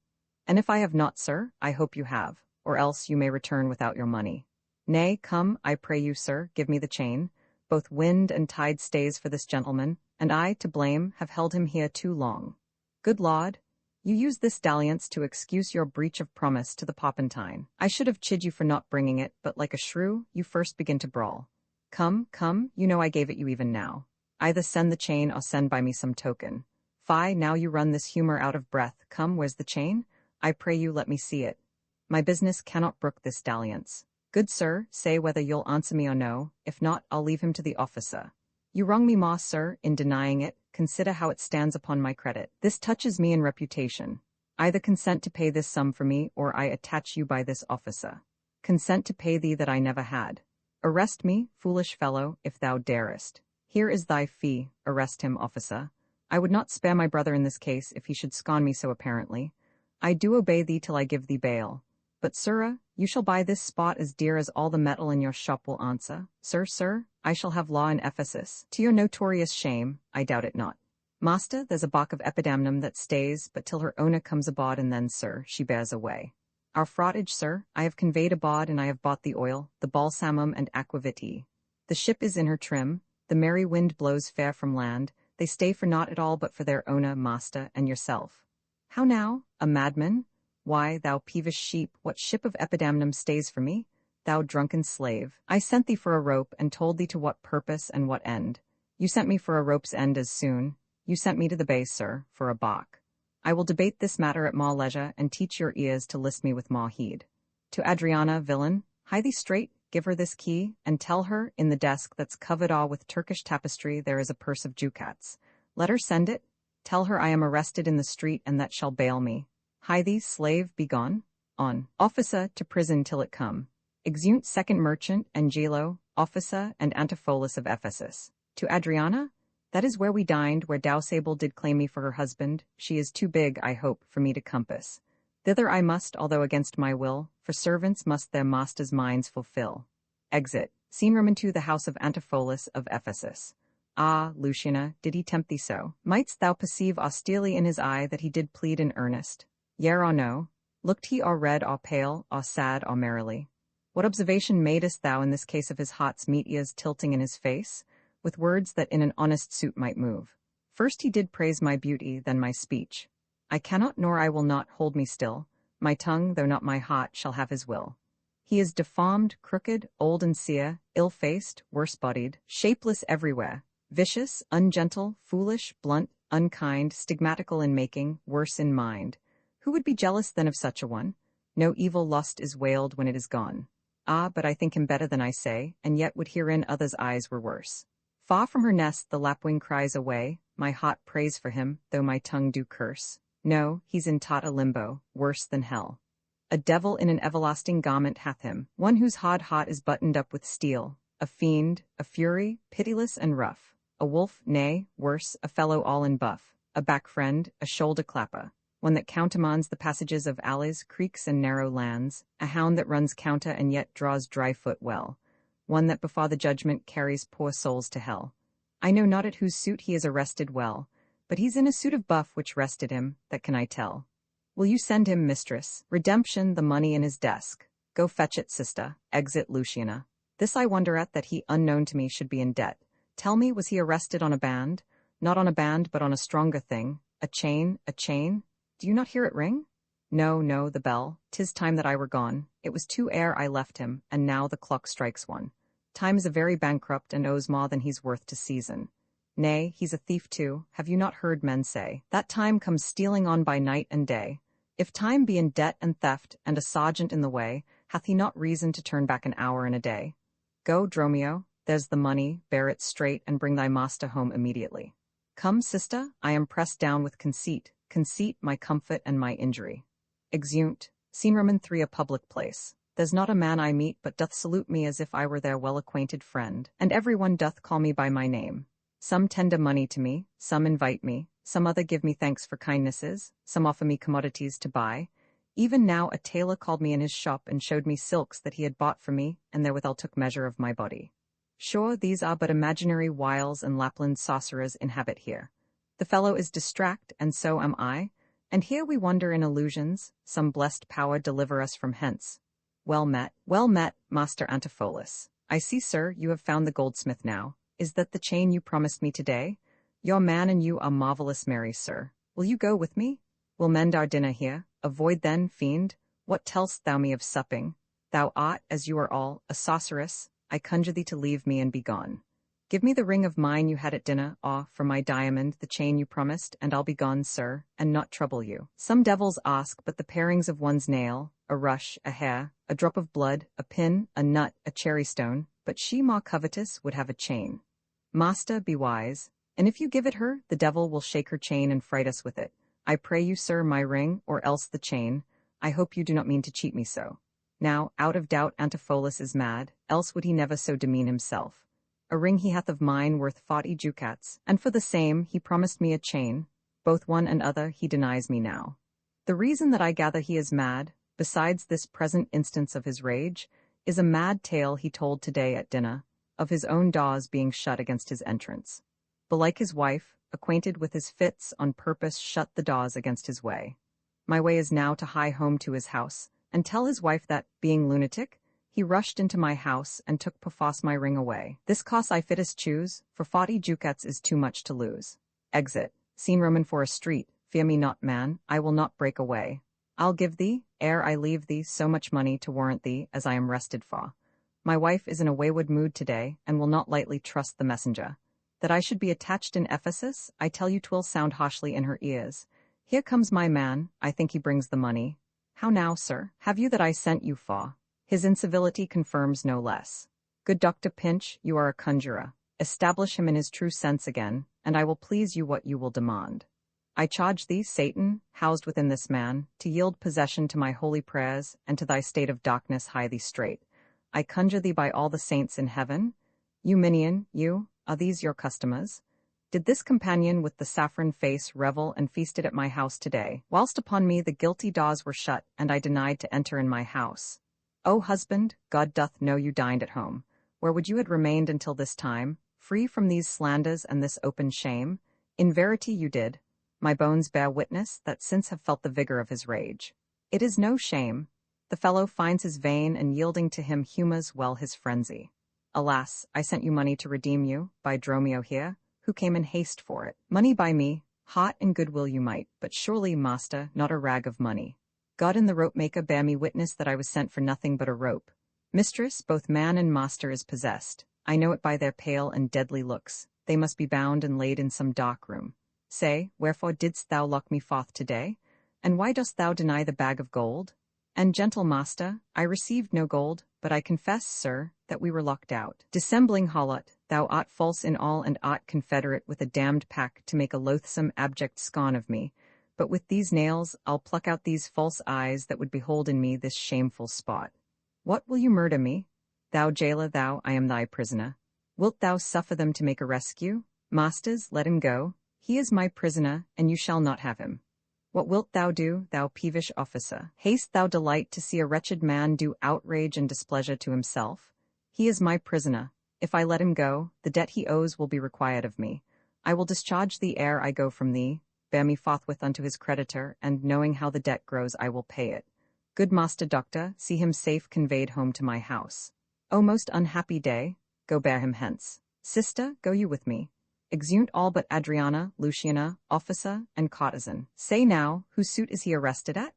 And if I have not, sir, I hope you have, or else you may return without your money. Nay, come, I pray you, sir, give me the chain. Both wind and tide stays for this gentleman, and I, to blame, have held him here too long. Good Lord, you use this dalliance to excuse your breach of promise to the Poppentine. I should have chid you for not bringing it, but like a shrew, you first begin to brawl. Come, come, you know I gave it you even now. Either send the chain or send by me some token. Fie, now you run this humour out of breath. Come, where's the chain? I pray you let me see it. My business cannot brook this dalliance. Good sir, say whether you'll answer me or no, if not, I'll leave him to the officer. You wrong me more, sir, in denying it. Consider how it stands upon my credit. This touches me in reputation. Either consent to pay this sum for me, or I attach you by this officer. Consent to pay thee that I never had. Arrest me, foolish fellow, if thou darest. Here is thy fee. Arrest him, officer. I would not spare my brother in this case if he should scorn me so apparently. I do obey thee till I give thee bail. But, sirrah, you shall buy this spot as dear as all the metal in your shop will answer. Sir, I shall have law in Ephesus. To your notorious shame, I doubt it not. Master, there's a bock of epidamnum that stays, but till her owner comes aboard, and then, sir, she bears away. Our fraughtage, sir, I have conveyed aboard, and I have bought the oil, the balsamum and aquavitae. The ship is in her trim, the merry wind blows fair from land, they stay for naught at all but for their owner, master, and yourself. How now, a madman? Why, thou peevish sheep, what ship of epidamnum stays for me? Thou drunken slave, I sent thee for a rope, and told thee to what purpose and what end. You sent me for a rope's end as soon. You sent me to the bay, sir, for a bock. I will debate this matter at more leisure, and teach your ears to list me with more heed. To Adriana, villain, hie thee straight, give her this key, and tell her, in the desk that's covered all with Turkish tapestry there is a purse of ducats. Let her send it. Tell her I am arrested in the street, and that shall bail me. Hie thee, slave, be gone. On. Officer, to prison till it come. Exeunt second merchant, Angelo, officer, and Antipholus of Ephesus. To Adriana? That is where we dined, where Dowsable did claim me for her husband. She is too big, I hope, for me to compass. Thither I must, although against my will, for servants must their masters' minds fulfill. Exit. Scene room into the house of Antipholus of Ephesus. Ah, Luciana, did he tempt thee so? Mightst thou perceive austerely in his eye that he did plead in earnest? Yea or no? Looked he or red or pale, or sad or merrily? What observation madest thou in this case of his heart's meet ears tilting in his face, with words that in an honest suit might move? First he did praise my beauty, then my speech. I cannot nor I will not hold me still. My tongue, though not my heart, shall have his will. He is deformed, crooked, old and sere, ill-faced, worse-bodied, shapeless everywhere, vicious, ungentle, foolish, blunt, unkind, stigmatical in making, worse in mind. Who would be jealous then of such a one? No evil lust is wailed when it is gone. Ah, but I think him better than I say, and yet would herein others' eyes were worse. Far from her nest the lapwing cries away, my heart prays for him, though my tongue do curse. No, he's in taut a limbo, worse than hell. A devil in an everlasting garment hath him, one whose hard heart is buttoned up with steel, a fiend, a fury, pitiless and rough, a wolf, nay, worse, a fellow all in buff, a back friend, a shoulder clapper, one that countermands the passages of alleys, creeks, and narrow lands, a hound that runs counter and yet draws dry foot well, one that before the judgment carries poor souls to hell. I know not at whose suit he is arrested well, but he's in a suit of buff which rested him, that can I tell. Will you send him, mistress? Redemption, the money in his desk. Go fetch it, sister. Exit Luciana. This I wonder at, that he, unknown to me, should be in debt. Tell me, was he arrested on a band? Not on a band, but on a stronger thing. A chain, a chain? Do you not hear it ring? No, no, the bell. 'Tis time that I were gone. It was two ere I left him, and now the clock strikes one. Time is a very bankrupt, and owes more than he's worth to season. Nay, he's a thief too. Have you not heard men say, that time comes stealing on by night and day? If time be in debt and theft, and a sergeant in the way, hath he not reason to turn back an hour and a day? Go, Dromio, there's the money, bear it straight and bring thy master home immediately. Come, sister, I am pressed down with conceit, my comfort and my injury. Exeunt. Scene Roman 3, a public place. There's not a man I meet but doth salute me as if I were their well-acquainted friend, and every one doth call me by my name. Some tender money to me, some invite me, some other give me thanks for kindnesses, some offer me commodities to buy. Even now a tailor called me in his shop and showed me silks that he had bought for me, and therewithal took measure of my body. Sure, these are but imaginary wiles and Lapland sorcerers inhabit here. The fellow is distract, and so am I, and here we wander in illusions, some blessed power deliver us from hence. Well met, Master Antipholus. I see, sir, you have found the goldsmith now. Is that the chain you promised me today? Your man and you are marvellous merry, sir. Will you go with me? We'll mend our dinner here. Avoid then, fiend. What tell'st thou me of supping? Thou art, as you are all, a sorceress. I conjure thee to leave me and be gone. Give me the ring of mine you had at dinner, for my diamond, the chain you promised, and I'll be gone, sir, and not trouble you. Some devils ask but the parings of one's nail, a rush, a hair, a drop of blood, a pin, a nut, a cherry stone, but she more covetous would have a chain. Master, be wise, and if you give it her, the devil will shake her chain and fright us with it. I pray you, sir, my ring, or else the chain. I hope you do not mean to cheat me so. Now, out of doubt Antipholus is mad, else would he never so demean himself. A ring he hath of mine worth 40 ducats, and for the same he promised me a chain. Both one and other he denies me now. The reason that I gather he is mad, besides this present instance of his rage, is a mad tale he told today at dinner, of his own doors being shut against his entrance. Belike his wife, acquainted with his fits, on purpose shut the doors against his way. My way is now to hie home to his house, and tell his wife that, being lunatic, he rushed into my house and took perforce my ring away. This cost I fittest choose, for 40 ducats is too much to lose. Exit. Scene Roman for a street. Fear me not, man, I will not break away. I'll give thee, ere I leave thee, so much money to warrant thee as I am rested for. My wife is in a wayward mood today, and will not lightly trust the messenger. That I should be attached in Ephesus, I tell you 'twill sound harshly in her ears. Here comes my man, I think he brings the money. How now, sir, have you that I sent you for? His incivility confirms no less. Good Dr. Pinch, you are a conjurer. Establish him in his true sense again, and I will please you what you will demand. I charge thee, Satan, housed within this man, to yield possession to my holy prayers, and to thy state of darkness hie thee straight. I conjure thee by all the saints in heaven. You minion, you, are these your customers? Did this companion with the saffron face revel and feasted at my house today, whilst upon me the guilty doors were shut, and I denied to enter in my house? O husband, God doth know you dined at home. Where would you had remained until this time, free from these slanders and this open shame? In verity you did. My bones bear witness that since have felt the vigor of his rage. It is no shame. The fellow finds his vein, and yielding to him humours well his frenzy. Alas, I sent you money to redeem you, by Dromio here, who came in haste for it. Money by me, hot in goodwill you might, but surely, master, not a rag of money. God and the rope-maker bear me witness that I was sent for nothing but a rope. Mistress, both man and master is possessed. I know it by their pale and deadly looks. They must be bound and laid in some dark room. Say, wherefore didst thou lock me forth today? And why dost thou deny the bag of gold? And gentle master, I received no gold, but I confess, sir, that we were locked out. Dissembling harlot, thou art false in all and art confederate with a damned pack to make a loathsome abject scorn of me. But with these nails I'll pluck out these false eyes that would behold in me this shameful spot. What, will you murder me? Thou jailer, thou, I am thy prisoner. Wilt thou suffer them to make a rescue? Masters, let him go. He is my prisoner, and you shall not have him. What wilt thou do, thou peevish officer? Haste thou delight to see a wretched man do outrage and displeasure to himself? He is my prisoner. If I let him go, the debt he owes will be required of me. I will discharge thee ere I go from thee. Bear me forthwith unto his creditor, and knowing how the debt grows I will pay it. Good master doctor, see him safe conveyed home to my house. O most unhappy day, go bear him hence. Sister, go you with me. Exeunt all but Adriana, Luciana, officer, and courtesan. Say now, whose suit is he arrested at?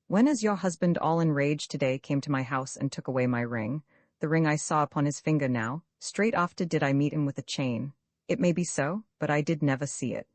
When as your husband all enraged today came to my house and took away my ring, the ring I saw upon his finger now, straight after did I meet him with a chain. It may be so, but I did never see it.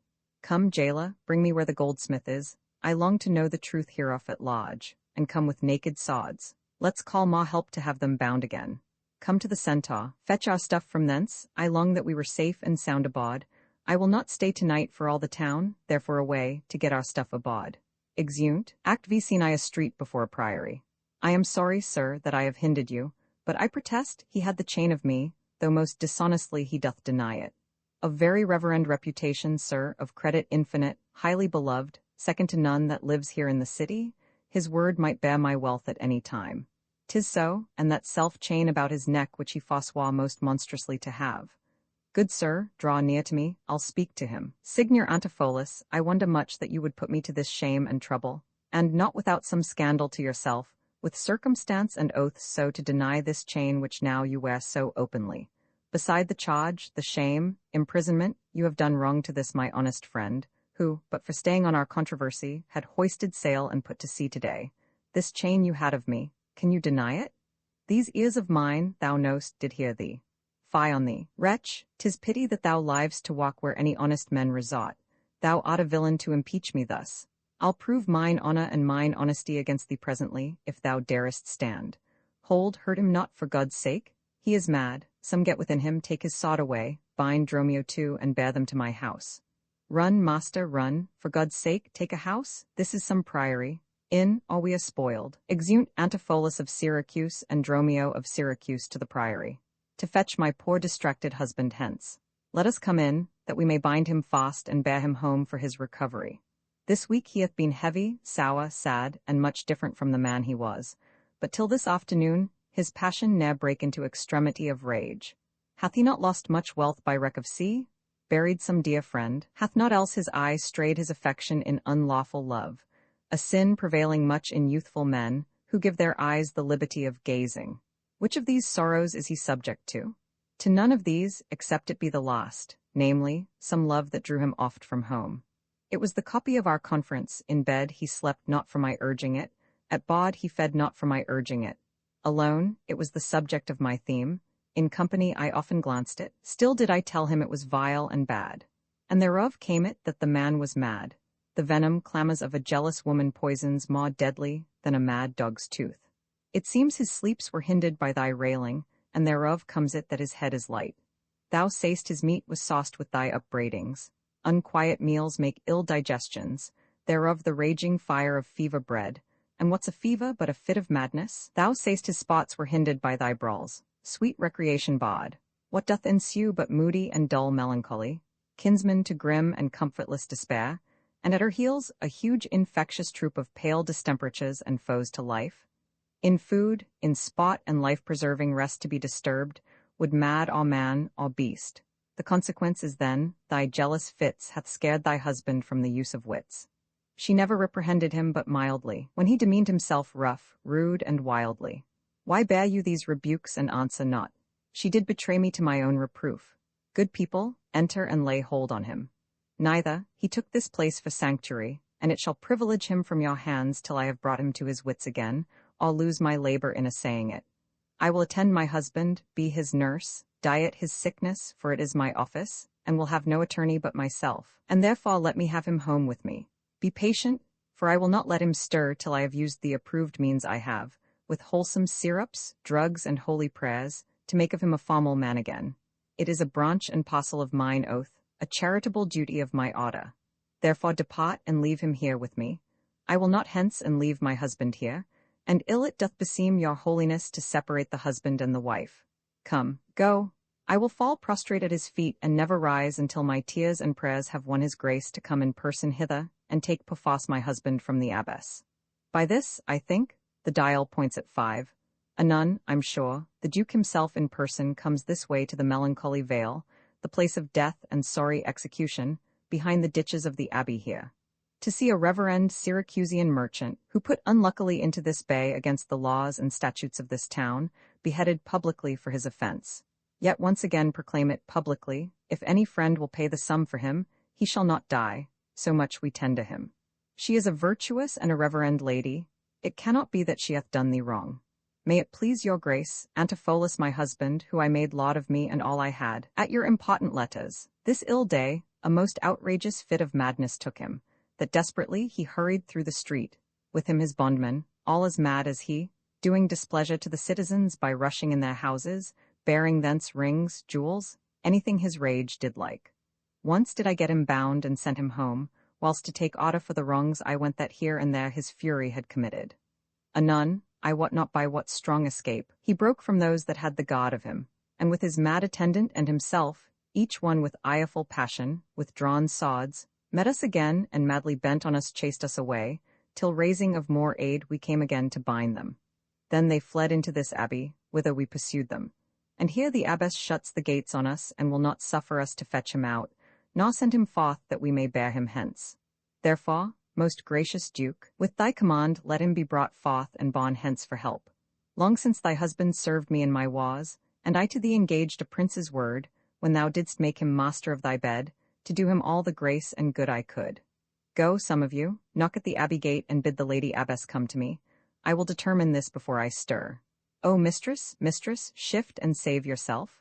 Come, jailer, bring me where the goldsmith is. I long to know the truth hereof at lodge, and come with naked swords. Let's call ma help to have them bound again. come to the centaur, fetch our stuff from thence. I long that we were safe and sound abroad. I will not stay tonight for all the town, therefore away, to get our stuff abroad. Exeunt, Act V. Scene I a street before a priory. I am sorry, sir, that I have hindered you, but I protest he had the chain of me, though most dishonestly he doth deny it. Of very reverend reputation, sir, of credit infinite, highly beloved, second to none that lives here in the city, his word might bear my wealth at any time. 'Tis so, and that self-chain about his neck which he forswore most monstrously to have. Good sir, draw near to me, I'll speak to him. Signor Antipholus, I wonder much that you would put me to this shame and trouble, and not without some scandal to yourself, with circumstance and oaths so to deny this chain which now you wear so openly. Beside the charge, the shame, imprisonment, you have done wrong to this my honest friend, who, but for staying on our controversy, had hoisted sail and put to sea today. This chain you had of me, can you deny it? These ears of mine, thou know'st, did hear thee. Fie on thee, wretch, 'tis pity that thou livest to walk where any honest men resort. Thou art a villain to impeach me thus. I'll prove mine honor and mine honesty against thee presently, if thou darest stand. Hold, hurt him not for God's sake. He is mad, some get within him, take his sword away, bind Dromio too, and bear them to my house. Run, master, run, for God's sake, take a house, this is some priory. In, or we are spoiled. Exeunt Antipholus of Syracuse and Dromio of Syracuse to the priory. To fetch my poor distracted husband hence. Let us come in, that we may bind him fast and bear him home for his recovery. This week he hath been heavy, sour, sad, and much different from the man he was. But till this afternoon, his passion ne'er brake into extremity of rage. Hath he not lost much wealth by wreck of sea? Buried some dear friend? Hath not else his eye strayed his affection in unlawful love? A sin prevailing much in youthful men, who give their eyes the liberty of gazing. Which of these sorrows is he subject to? To none of these, except it be the last, namely, some love that drew him oft from home. It was the copy of our conference. In bed he slept not for my urging it, at bawd he fed not for my urging it. Alone, it was the subject of my theme. In company I often glanced it, still did I tell him it was vile and bad. And thereof came it that the man was mad. The venom clamours of a jealous woman poisons more deadly than a mad dog's tooth. It seems his sleeps were hindered by thy railing, and thereof comes it that his head is light. Thou say'st his meat was sauced with thy upbraidings. Unquiet meals make ill digestions, thereof the raging fire of fever bred. And what's a fever but a fit of madness? Thou say'st his spots were hindered by thy brawls. Sweet recreation bod. What doth ensue but moody and dull melancholy, kinsman to grim and comfortless despair, and at her heels a huge infectious troop of pale distemperatures and foes to life? In food, in spot and life-preserving rest to be disturbed, would mad or man or beast. The consequence is then, thy jealous fits hath scared thy husband from the use of wits. She never reprehended him but mildly, when he demeaned himself rough, rude, and wildly. Why bear you these rebukes and answer not? She did betray me to my own reproof. Good people, enter and lay hold on him. Neither, he took this place for sanctuary, and it shall privilege him from your hands till I have brought him to his wits again, or lose my labor in assaying it. I will attend my husband, be his nurse, diet his sickness, for it is my office, and will have no attorney but myself, and therefore let me have him home with me. Be patient, for I will not let him stir till I have used the approved means I have, with wholesome syrups, drugs, and holy prayers, to make of him a formal man again. It is a branch and parcel of mine oath, a charitable duty of my order. Therefore depart and leave him here with me. I will not hence and leave my husband here, and ill it doth beseem your holiness to separate the husband and the wife. Come, go. I will fall prostrate at his feet and never rise until my tears and prayers have won his grace to come in person hither and take perforce my husband from the abbess. By this, I think, the dial points at 5. Anon, I'm sure, the Duke himself in person comes this way to the melancholy vale, the place of death and sorry execution, behind the ditches of the abbey here, to see a reverend Syracusian merchant, who put unluckily into this bay against the laws and statutes of this town, beheaded publicly for his offense. Yet once again proclaim it publicly, if any friend will pay the sum for him, he shall not die, so much we tend to him. She is a virtuous and a reverend lady. It cannot be that she hath done thee wrong. May it please your grace, Antipholus my husband, who I made laud of me and all I had, at your impotent letters, this ill day, a most outrageous fit of madness took him, that desperately he hurried through the street, with him his bondman, all as mad as he, doing displeasure to the citizens by rushing in their houses, bearing thence rings, jewels, anything his rage did like. Once did I get him bound and sent him home, whilst to take order for the wrongs I went that here and there his fury had committed. Anon, I wot not by what strong escape, he broke from those that had the guard of him, and with his mad attendant and himself, each one with ireful passion, with drawn swords, met us again, and madly bent on us chased us away, till raising of more aid we came again to bind them. Then they fled into this abbey, whither we pursued them. And here the abbess shuts the gates on us, and will not suffer us to fetch him out, nor send him forth that we may bear him hence. Therefore, most gracious Duke, with thy command let him be brought forth and borne hence for help. Long since thy husband served me in my wars, and I to thee engaged a prince's word, when thou didst make him master of thy bed, to do him all the grace and good I could. Go, some of you, knock at the abbey gate and bid the lady abbess come to me. I will determine this before I stir. O mistress, mistress, shift and save yourself.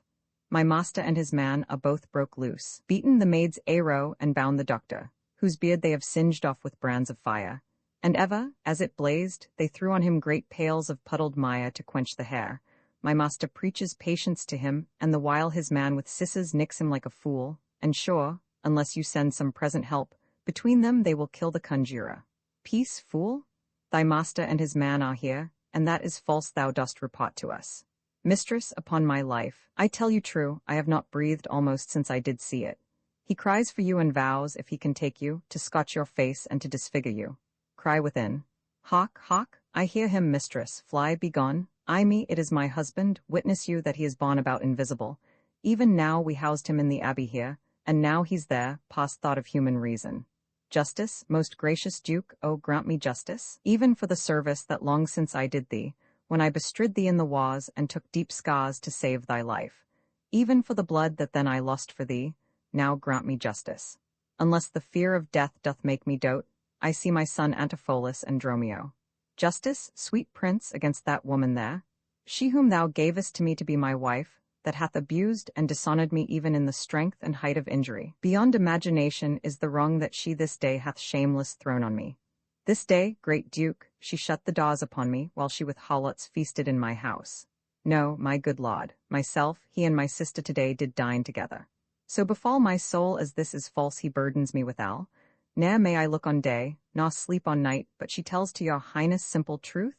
My master and his man are both broke loose, beaten the maid's arrow and bound the doctor, whose beard they have singed off with brands of fire. And ever, as it blazed, they threw on him great pails of puddled mire to quench the hair. My master preaches patience to him, and the while his man with scissors nicks him like a fool, and sure, unless you send some present help, between them they will kill the conjurer. Peace, fool? Thy master and his man are here, and that is false thou dost report to us. Mistress, upon my life, I tell you true, I have not breathed almost since I did see it. He cries for you and vows, if he can take you, to scotch your face and to disfigure you. Cry within. Hawk, hawk, I hear him, mistress, fly, be gone. I me, it is my husband, witness you that he is borne about invisible. Even now we housed him in the abbey here, and now he's there, past thought of human reason. Justice, most gracious Duke, oh grant me justice, even for the service that long since I did thee, when I bestrid thee in the wars and took deep scars to save thy life. Even for the blood that then I lost for thee, now grant me justice. Unless the fear of death doth make me dote, I see my son Antipholus and Dromio. Justice, sweet prince, against that woman there, she whom thou gavest to me to be my wife, that hath abused and dishonored me even in the strength and height of injury. Beyond imagination is the wrong that she this day hath shameless thrown on me. This day, great Duke, she shut the doors upon me, while she with harlots feasted in my house. No, my good lord, myself, he and my sister today did dine together. So befall my soul as this is false he burdens me withal. Ne'er may I look on day, nor sleep on night, but she tells to your highness simple truth.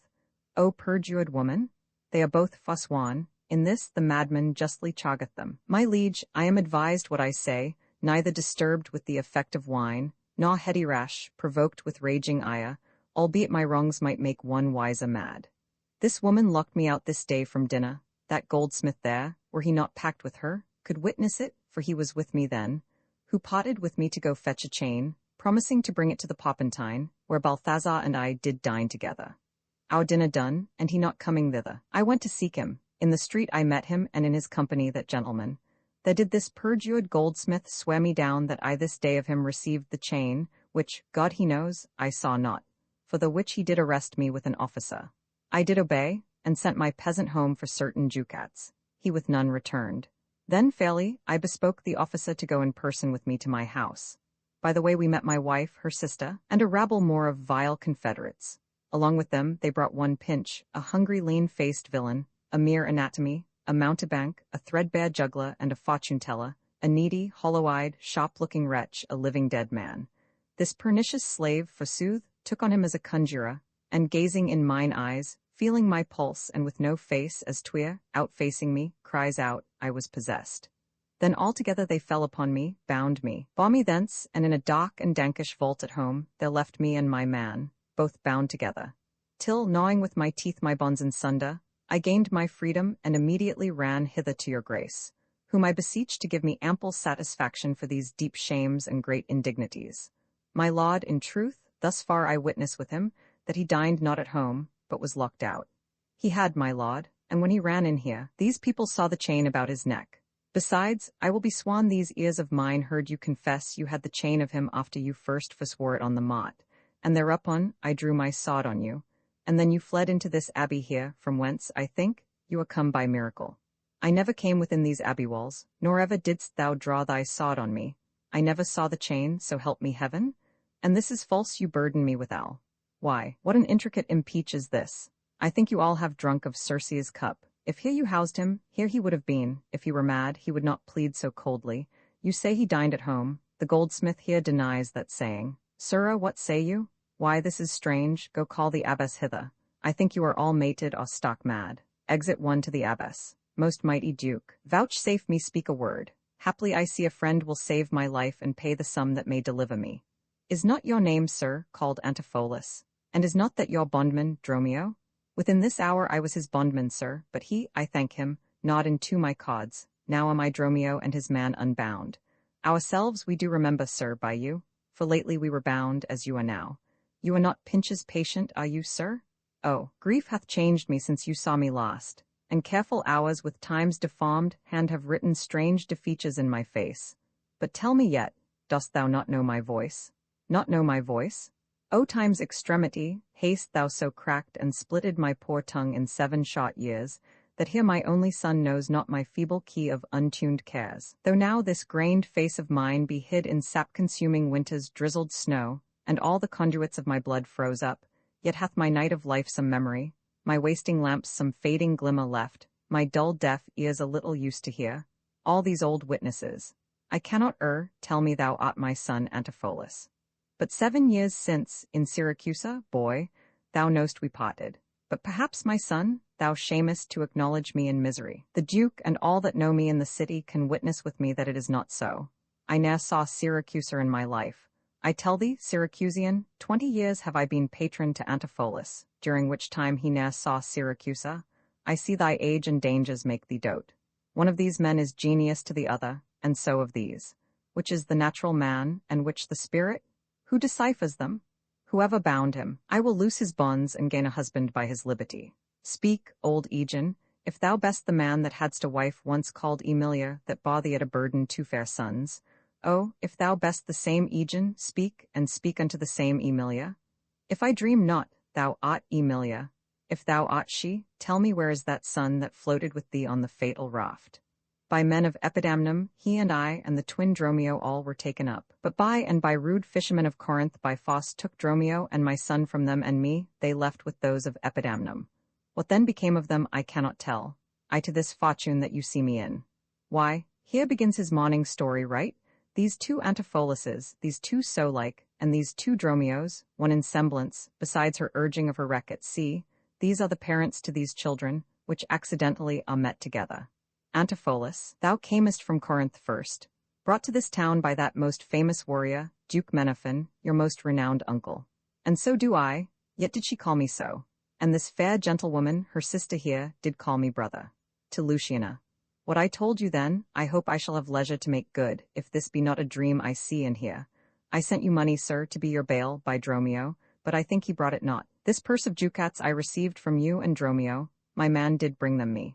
O perjured woman, they are both forsworn. In this the madman justly chargeth them. My liege, I am advised what I say, neither disturbed with the effect of wine, nor heady rash, provoked with raging ire, albeit my wrongs might make one wiser mad. This woman locked me out this day from dinner. That goldsmith there, were he not packed with her, could witness it, for he was with me then, who parted with me to go fetch a chain, promising to bring it to the Popentine, where Balthazar and I did dine together. Our dinner done, and he not coming thither, I went to seek him. In the street I met him, and in his company that gentleman. There did this perjured goldsmith swear me down that I this day of him received the chain, which, God he knows, I saw not, for the which he did arrest me with an officer. I did obey, and sent my peasant home for certain ducats. He with none returned. Then fairly, I bespoke the officer to go in person with me to my house. By the way we met my wife, her sister, and a rabble more of vile confederates. Along with them they brought one Pinch, a hungry lean-faced villain, a mere anatomy, a mountebank, a threadbare juggler, and a fortune-teller, a needy, hollow-eyed, shop-looking wretch, a living dead man. This pernicious slave, forsooth, took on him as a conjurer, and gazing in mine eyes, feeling my pulse, and with no face as twere, outfacing me, cries out, I was possessed. Then altogether they fell upon me, bound me, bore me thence, and in a dark and dankish vault at home, there left me and my man, both bound together. Till, gnawing with my teeth my bonds in sunder, I gained my freedom, and immediately ran hither to your grace, whom I beseech to give me ample satisfaction for these deep shames and great indignities. My lord, in truth, thus far I witness with him, that he dined not at home, but was locked out. He had, my lord, and when he ran in here, these people saw the chain about his neck. Besides, I will be sworn these ears of mine heard you confess you had the chain of him after you first forswore it on the mott, and thereupon I drew my sword on you, and then you fled into this abbey here, from whence, I think, you are come by miracle. I never came within these abbey walls, nor ever didst thou draw thy sword on me. I never saw the chain, so help me heaven. And this is false you burden me withal. Why, what an intricate impeach is this? I think you all have drunk of Circe's cup. If here you housed him, here he would have been. If he were mad, he would not plead so coldly. You say he dined at home. The goldsmith here denies that saying. Sirrah, what say you? Why, this is strange. Go call the abbess hither. I think you are all mated or stock mad. Exit one to the abbess. Most mighty duke, vouchsafe me speak a word. Haply I see a friend will save my life and pay the sum that may deliver me. Is not your name, sir, called Antipholus? And is not that your bondman, Dromio? Within this hour I was his bondman, sir, but he, I thank him, gnawed into my cauds. Now am I Dromio and his man unbound. Ourselves we do remember, sir, by you, for lately we were bound, as you are now. You are not Pinch's patient, are you, sir? Oh, grief hath changed me since you saw me last, and careful hours with time's deformed hand have written strange defeatures in my face. But tell me yet, dost thou not know my voice? Not know my voice? O time's extremity, hast thou so cracked and splitted my poor tongue in 7 short years, that here my only son knows not my feeble key of untuned cares. Though now this grained face of mine be hid in sap-consuming winter's drizzled snow, and all the conduits of my blood froze up, yet hath my night of life some memory, my wasting lamps some fading glimmer left, my dull deaf ears a little used to hear, all these old witnesses. I cannot err, tell me thou art my son Antipholus. But 7 years since, in Syracusa, boy, thou know'st we parted. But perhaps, my son, thou shamest to acknowledge me in misery. The Duke and all that know me in the city can witness with me that it is not so. I ne'er saw Syracusa in my life. I tell thee, Syracusian, 20 years have I been patron to Antipholus, during which time he ne'er saw Syracusa. I see thy age and dangers make thee dote. One of these men is genius to the other, and so of these. Which is the natural man, and which the spirit? Who deciphers them? Whoever bound him, I will loose his bonds and gain a husband by his liberty. Speak, old Aegeon, if thou best the man that hadst a wife once called Emilia, that bore thee at a burden 2 fair sons. Oh, if thou best the same Aegeon, speak, and speak unto the same Emilia. If I dream not, thou art Emilia. If thou art she, tell me where is that son that floated with thee on the fatal raft. By men of Epidamnum, he and I and the twin Dromio all were taken up. But by and by rude fishermen of Corinth by Foss took Dromio and my son from them, and me they left with those of Epidamnum. What then became of them I cannot tell. I to this fortune that you see me in. Why, here begins his morning story, right? These 2 Antipholuses, these 2 so like, and these 2 Dromios, one in semblance, besides her urging of her wreck at sea, these are the parents to these children, which accidentally are met together. Antipholus, thou camest from Corinth first, brought to this town by that most famous warrior, Duke Menophon, your most renowned uncle. And so do I, yet did she call me so. And this fair gentlewoman, her sister here, did call me brother. To Luciana. What I told you then, I hope I shall have leisure to make good, if this be not a dream I see and hear. I sent you money, sir, to be your bail, by Dromio, but I think he brought it not. This purse of ducats I received from you and Dromio, my man did bring them me.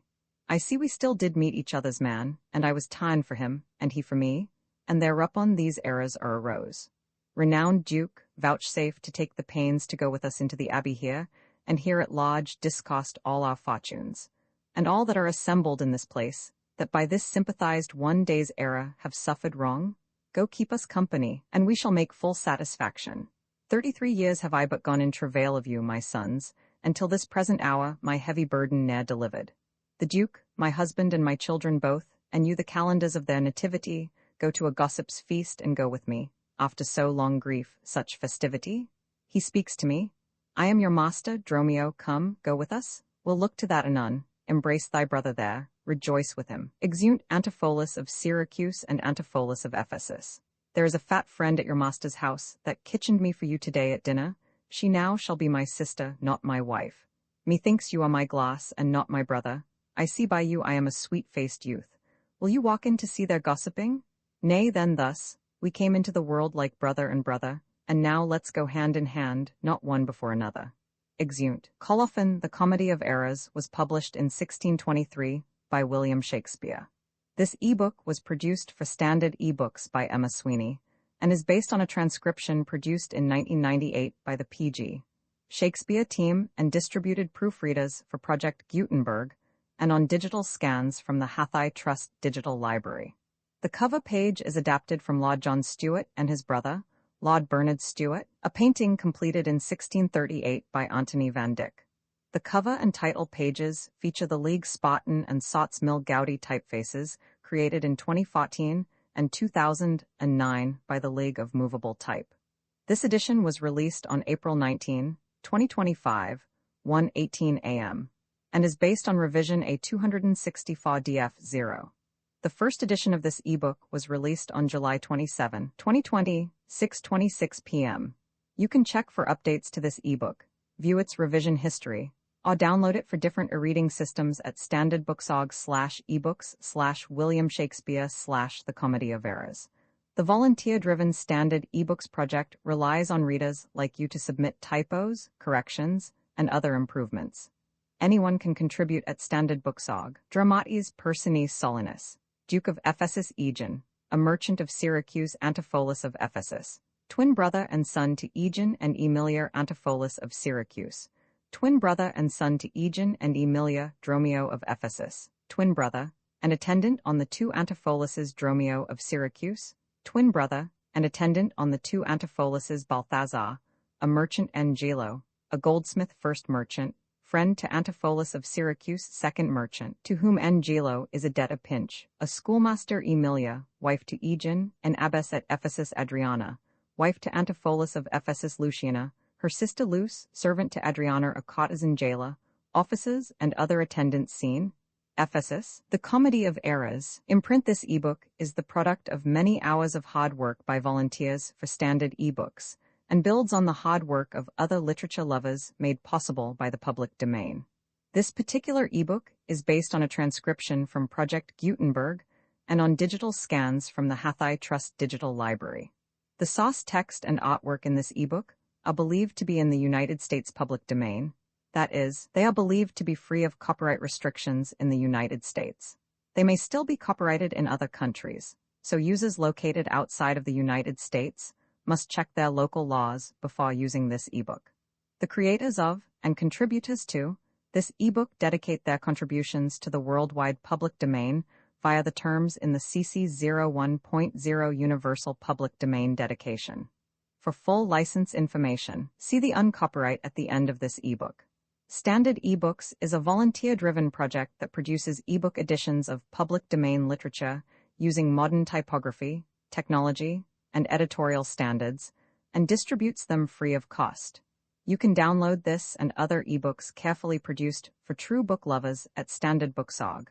I see we still did meet each other's man, and I was ta'en for him, and he for me, and thereupon these errors are arose. Renowned Duke, vouchsafe to take the pains to go with us into the abbey here, and here at lodge discost all our fortunes, and all that are assembled in this place, that by this sympathized 1 day's error have suffered wrong, go keep us company, and we shall make full satisfaction. 33 years have I but gone in travail of you, my sons, and till this present hour my heavy burden ne'er delivered. The Duke, my husband and my children both, and you the calendars of their nativity, go to a gossip's feast and go with me, after so long grief, such festivity. He speaks to me. I am your master, Dromio, come, go with us. We'll look to that anon. Embrace thy brother there, rejoice with him. Exeunt Antipholus of Syracuse and Antipholus of Ephesus. There is a fat friend at your master's house, that kitchened me for you today at dinner. She now shall be my sister, not my wife. Methinks you are my glass, and not my brother. I see by you I am a sweet-faced youth. Will you walk in to see their gossiping? Nay, then thus, we came into the world like brother and brother, and now let's go hand in hand, not one before another. Exeunt. Colophon, the Comedy of Errors, was published in 1623 by William Shakespeare. This e-book was produced for Standard eBooks by Emma Sweeney, and is based on a transcription produced in 1998 by the PG. Shakespeare team and distributed proofreaders for Project Gutenberg, and on digital scans from the Hathai Trust Digital Library. The cover page is adapted from Lord John Stuart and his brother, Lord Bernard Stuart, a painting completed in 1638 by Antony van Dyck. The cover and title pages feature the League Spartan and Sots Mill Gaudi typefaces created in 2014 and 2009 by the League of Movable Type. This edition was released on April 19, 2025, 1:18 a.m., and is based on revision A264DF0. The first edition of this ebook was released on July 27, 2020, 6:26 p.m. You can check for updates to this ebook, view its revision history, or download it for different e-reading systems at standardbooksorg/ebooks/William Shakespeare/The Comedy of Errors. The volunteer-driven Standard eBooks project relies on readers like you to submit typos, corrections, and other improvements. Anyone can contribute at standardbooksorg. Dramatis Personae Solinus, Duke of Ephesus Aegon, a merchant of Syracuse Antipholus of Ephesus, twin brother and son to Aegon and Emilia Antipholus of Syracuse, twin brother and son to Aegon and Emilia Dromio of Ephesus, twin brother, and attendant on the two Antipholuses Dromio of Syracuse, twin brother, and attendant on the two Antipholuses Balthazar, a merchant Angelo, a goldsmith first merchant, friend to Antipholus of Syracuse second merchant, to whom Angelo is a debt a pinch, a schoolmaster Emilia, wife to Aegon, and abbess at Ephesus Adriana, wife to Antipholus of Ephesus Luciana, her sister Luce, servant to Adriana a courtesan jailer, officers and other attendants seen. Ephesus, The Comedy of Errors. Imprint this ebook is the product of many hours of hard work by volunteers for Standard ebooks, and builds on the hard work of other literature lovers made possible by the public domain. This particular ebook is based on a transcription from Project Gutenberg and on digital scans from the Hathai Trust Digital Library. The source text and artwork in this ebook are believed to be in the United States public domain. That is, they are believed to be free of copyright restrictions in the United States. They may still be copyrighted in other countries, so users located outside of the United States must check their local laws before using this ebook. The creators of, and contributors to, this ebook dedicate their contributions to the worldwide public domain via the terms in the CC 01.0 Universal Public Domain Dedication. For full license information, see the uncopyright at the end of this ebook. Standard eBooks is a volunteer-driven project that produces ebook editions of public domain literature using modern typography, technology, and editorial standards, and distributes them free of cost. You can download this and other ebooks carefully produced for true book lovers at standardbooksorg.